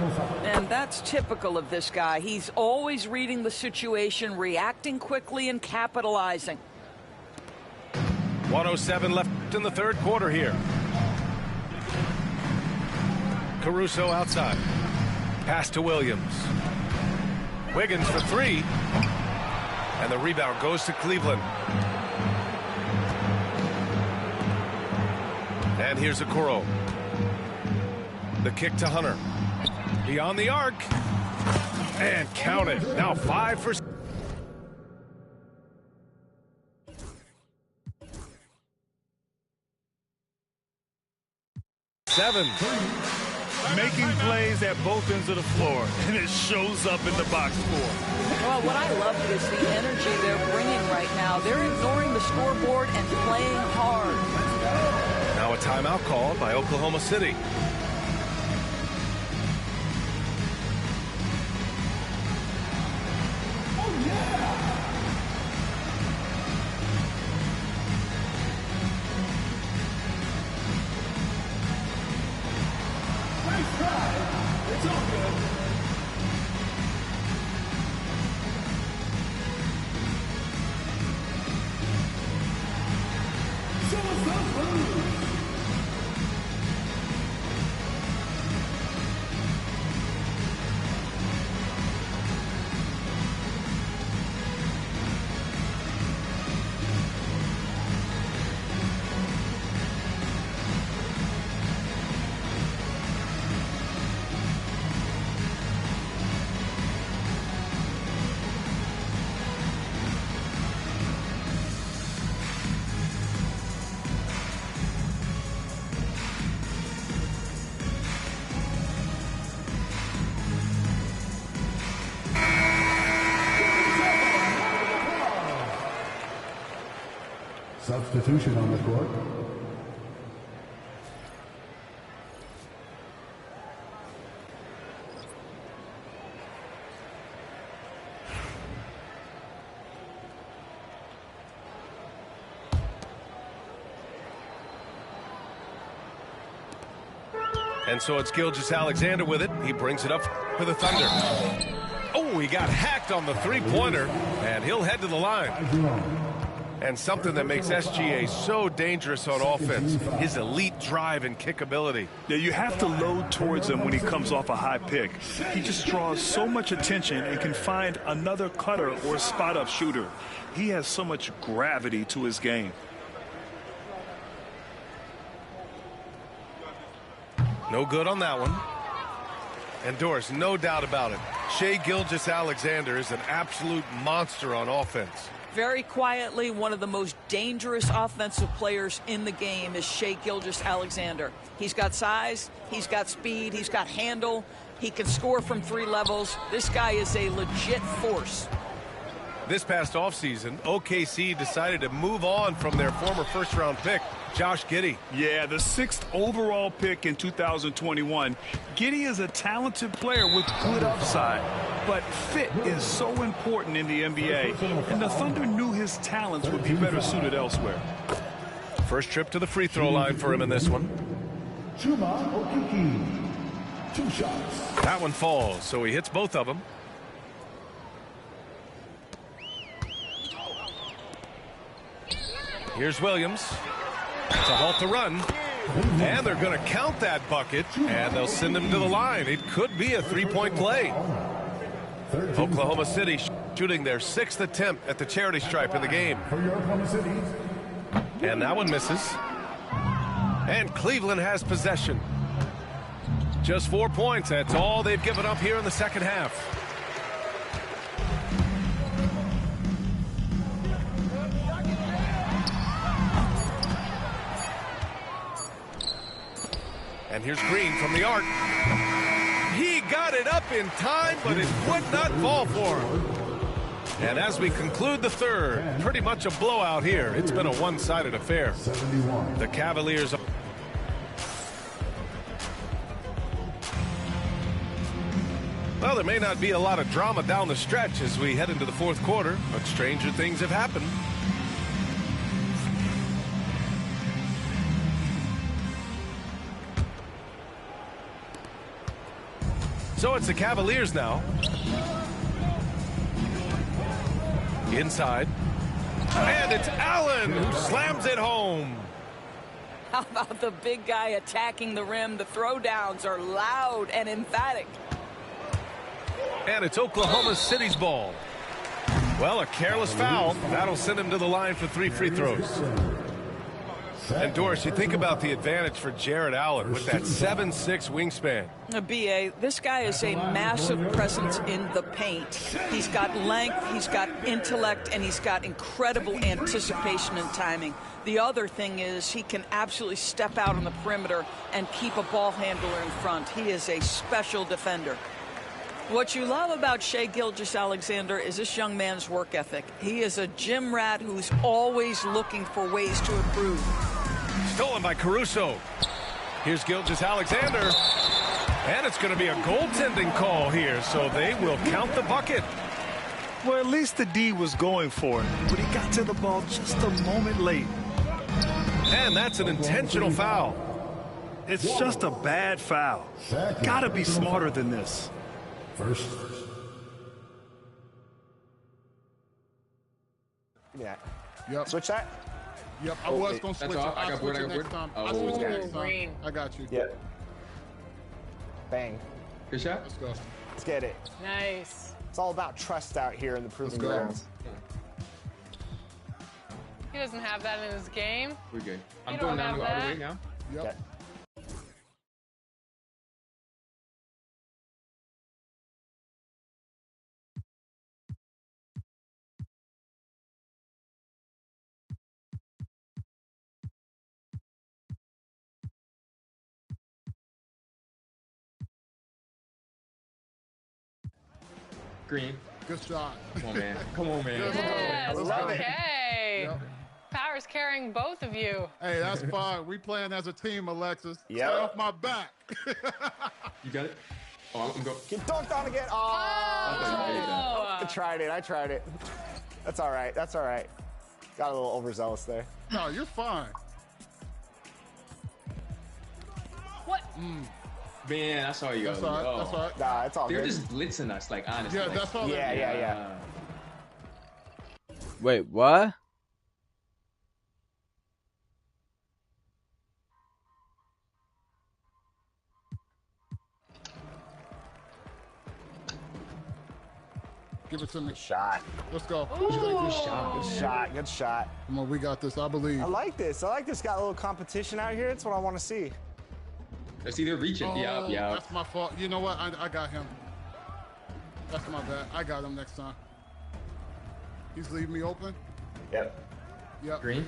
And that's typical of this guy. He's always reading the situation, reacting quickly, and capitalizing. 1:07 left in the third quarter here. Caruso outside. Pass to Williams. Wiggins for three. And the rebound goes to Cleveland. And here's Okoro. The kick to Hunter. Beyond the arc. And count it. Now 5 for... seven. Making plays at both ends of the floor, and it shows up in the box score. Well, what I love is the energy they're bringing right now. They're ignoring the scoreboard and playing hard. Now a timeout called by Oklahoma City. It's all good. Show us those moves. Substitution on the court. And so it's Gilgeous-Alexander with it. He brings it up for the Thunder. Oh, he got hacked on the three-pointer, and he'll head to the line. And something that makes SGA so dangerous on offense, his elite drive and kick ability. Yeah, you have to load towards him when he comes off a high pick. He just draws so much attention and can find another cutter or spot-up shooter. He has so much gravity to his game. No good on that one. And Doris, no doubt about it, Shai Gilgeous-Alexander is an absolute monster on offense. Very quietly, one of the most dangerous offensive players in the game is Shai Gilgeous-Alexander. He's got size, he's got speed, he's got handle, he can score from 3 levels. This guy is a legit force. This past offseason, OKC decided to move on from their former first-round pick, Josh Giddey. Yeah, the 6th overall pick in 2021. Giddey is a talented player with good upside, but fit is so important in the NBA, and the Thunder knew his talents would be better suited elsewhere. First trip to the free throw line for him in this one. Chuma Okeke. 2 shots. That one falls, so he hits both of them. Here's Williams. To halt the run. And they're going to count that bucket, and they'll send him to the line. It could be a three-point play. Oklahoma City shooting their 6th attempt at the charity stripe in the game. And that one misses. And Cleveland has possession. Just 4 points. That's all they've given up here in the second half. And here's Green from the arc. He got it up in time, but it would not fall for him. And as we conclude the third, pretty much a blowout here. It's been a one-sided affair. The Cavaliers. Well, there may not be a lot of drama down the stretch as we head into the fourth quarter, but stranger things have happened. So it's the Cavaliers now. Inside. And it's Allen who slams it home. How about the big guy attacking the rim? The throwdowns are loud and emphatic. And it's Oklahoma City's ball. Well, a careless foul. That'll send him to the line for 3 free throws. And Doris, you think about the advantage for Jared Allen with that 7'6" wingspan. B.A., this guy is a massive presence in the paint. He's got length, he's got intellect, and he's got incredible anticipation and timing. The other thing is he can absolutely step out on the perimeter and keep a ball handler in front. He is a special defender. What you love about Shai Gilgeous-Alexander is this young man's work ethic. He is a gym rat who's always looking for ways to improve. Stolen by Caruso. Here's Gilgeous-Alexander. And it's going to be a goaltending call here, so they will count the bucket. Well, at least the D was going for it, but he got to the ball just a moment late. And that's an intentional foul. It's just a bad foul. Gotta be smarter than this. First. Yeah. Yep. Switch that? Yep, I was going to switch it. I'll switch it next time. I'll switch it next time. I got you. Yep. Bang. Good shot. Let's go. Let's get it. Nice. It's all about trust out here in the proving grounds. He doesn't have that in his game. We're good. I'm You going don't down to have all the that. way now. Yep. Okay. Green. Good shot. Come on, man. Come on, man. Yes, Let's go. okay. Yep. Power's carrying both of you. Hey, that's fine. We playing as a team, Alexis. Yep. Stay off my back. You got it? Oh, I'm going. Get dunked on again. Oh. I tried it. I tried it. That's all right. That's all right. Got a little overzealous there. No, you're fine. What? Man, I saw you. That's all right. Oh. That's all right. Nah, it's all They're good. just blitzing us, like, honestly. Yeah, like, that's all. Yeah. Wait, what? Give it to me. Shot. Let's go. Good shot. Good shot. Come on, we got this. I believe. I like this. I like this. Got a little competition out here. That's what I want to see. Let's see, they're reaching. Oh, Yeah. That's my fault. You know what? I got him. That's my bad. I got him next time. He's leaving me open. Yep. Yep. Green.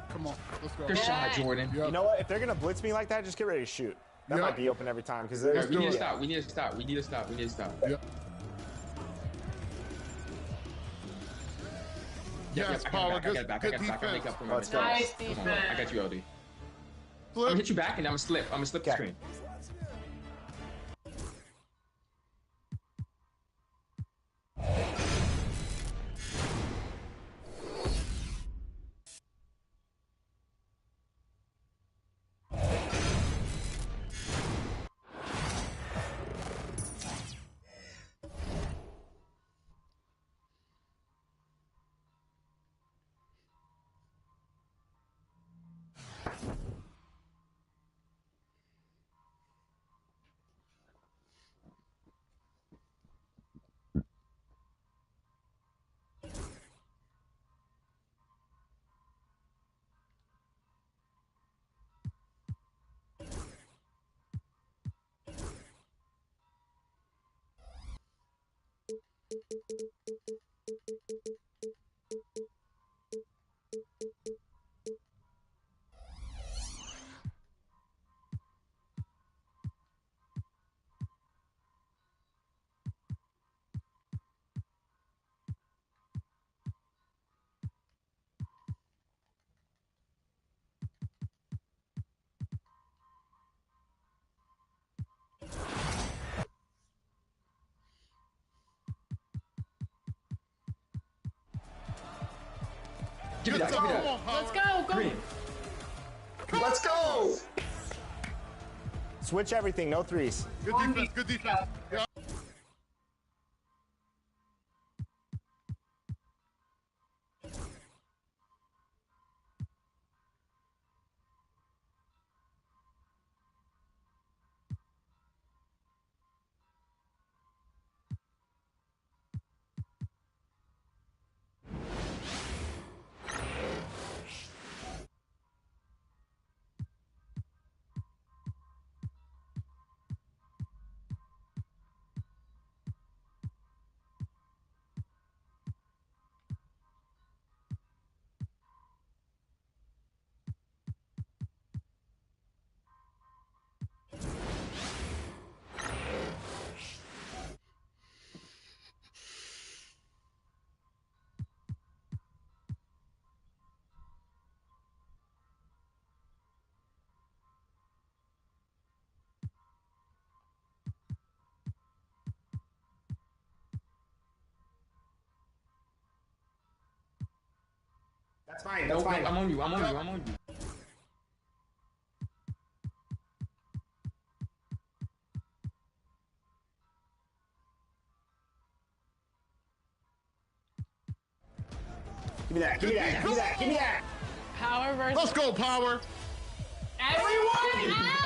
Come on. Let's go. Good shot, Jordan. Yep. You know what? If they're gonna blitz me like that, just get ready to shoot. That might be open every time because Yeah, there's. we need to stop. We need to stop. Yep. Yes, I Power. got it back. I Good got it back. I make defense. up for my Let's go. mistakes. Nice Come on, I got you, LD. I'm gonna hit you back, and I'm gonna slip. I'm gonna slip the Okay. screen. Give me that. Give me that. Let's go. Go. Green. Let's go. Switch everything. No threes. Good defense. Good defense. Yeah. That's fine. No, That's fine. I'm on you. I'm on you. I'm on you. Give me that. Give me that. Give me that. Give me that. Power versus Let's go, Power. everyone else.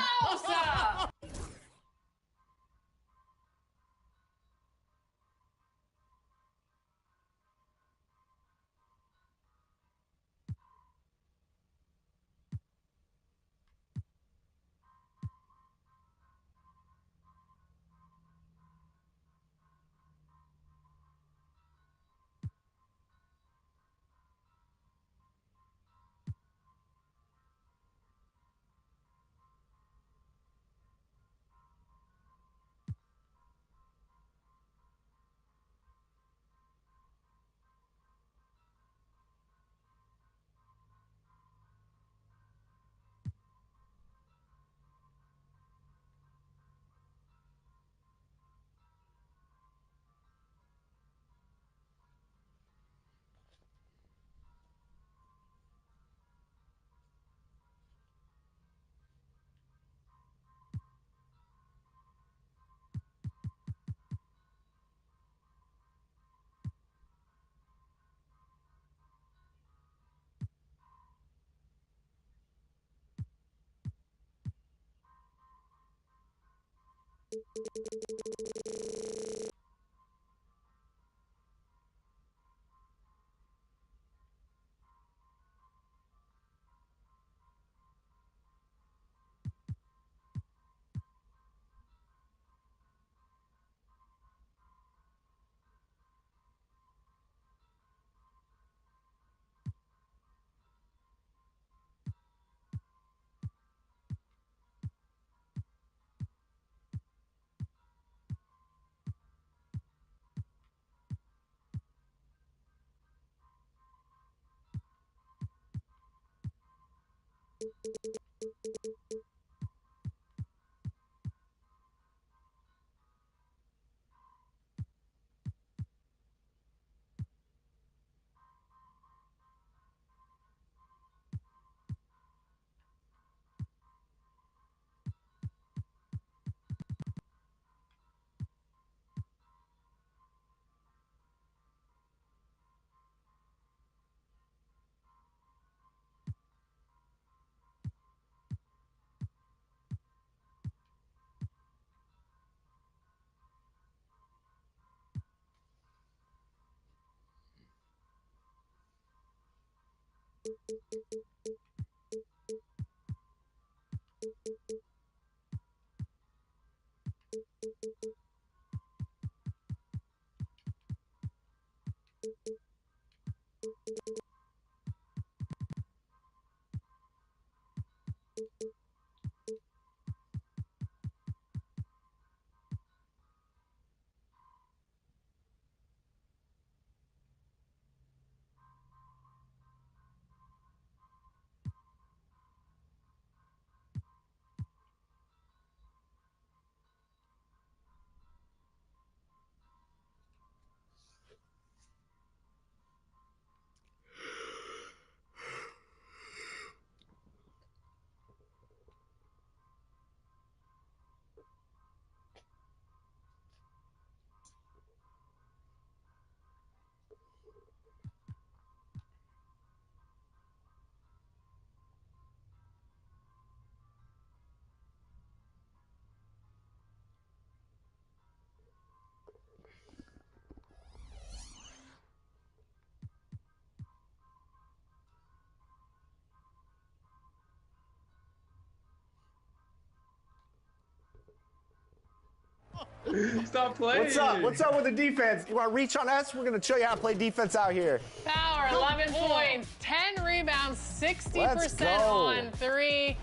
Stop playing. What's up? What's up with the defense? You want to reach on us? We're going to show you how to play defense out here. Power, 11 points, 10 rebounds, 60% on 3.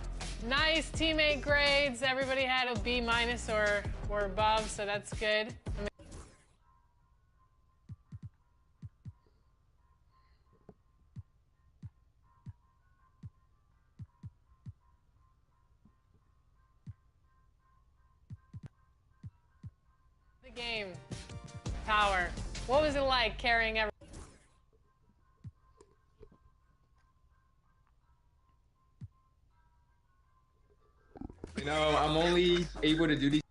Nice teammate grades. Everybody had a B- or above, so that's good. The game. Power. What was it like carrying everything? You know, I'm only able to do these.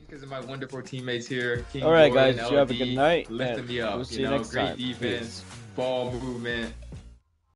because of my wonderful teammates here. King All right, Gordon, guys. You have a good night. lifting me up. We'll see you next great time. defense, ball movement,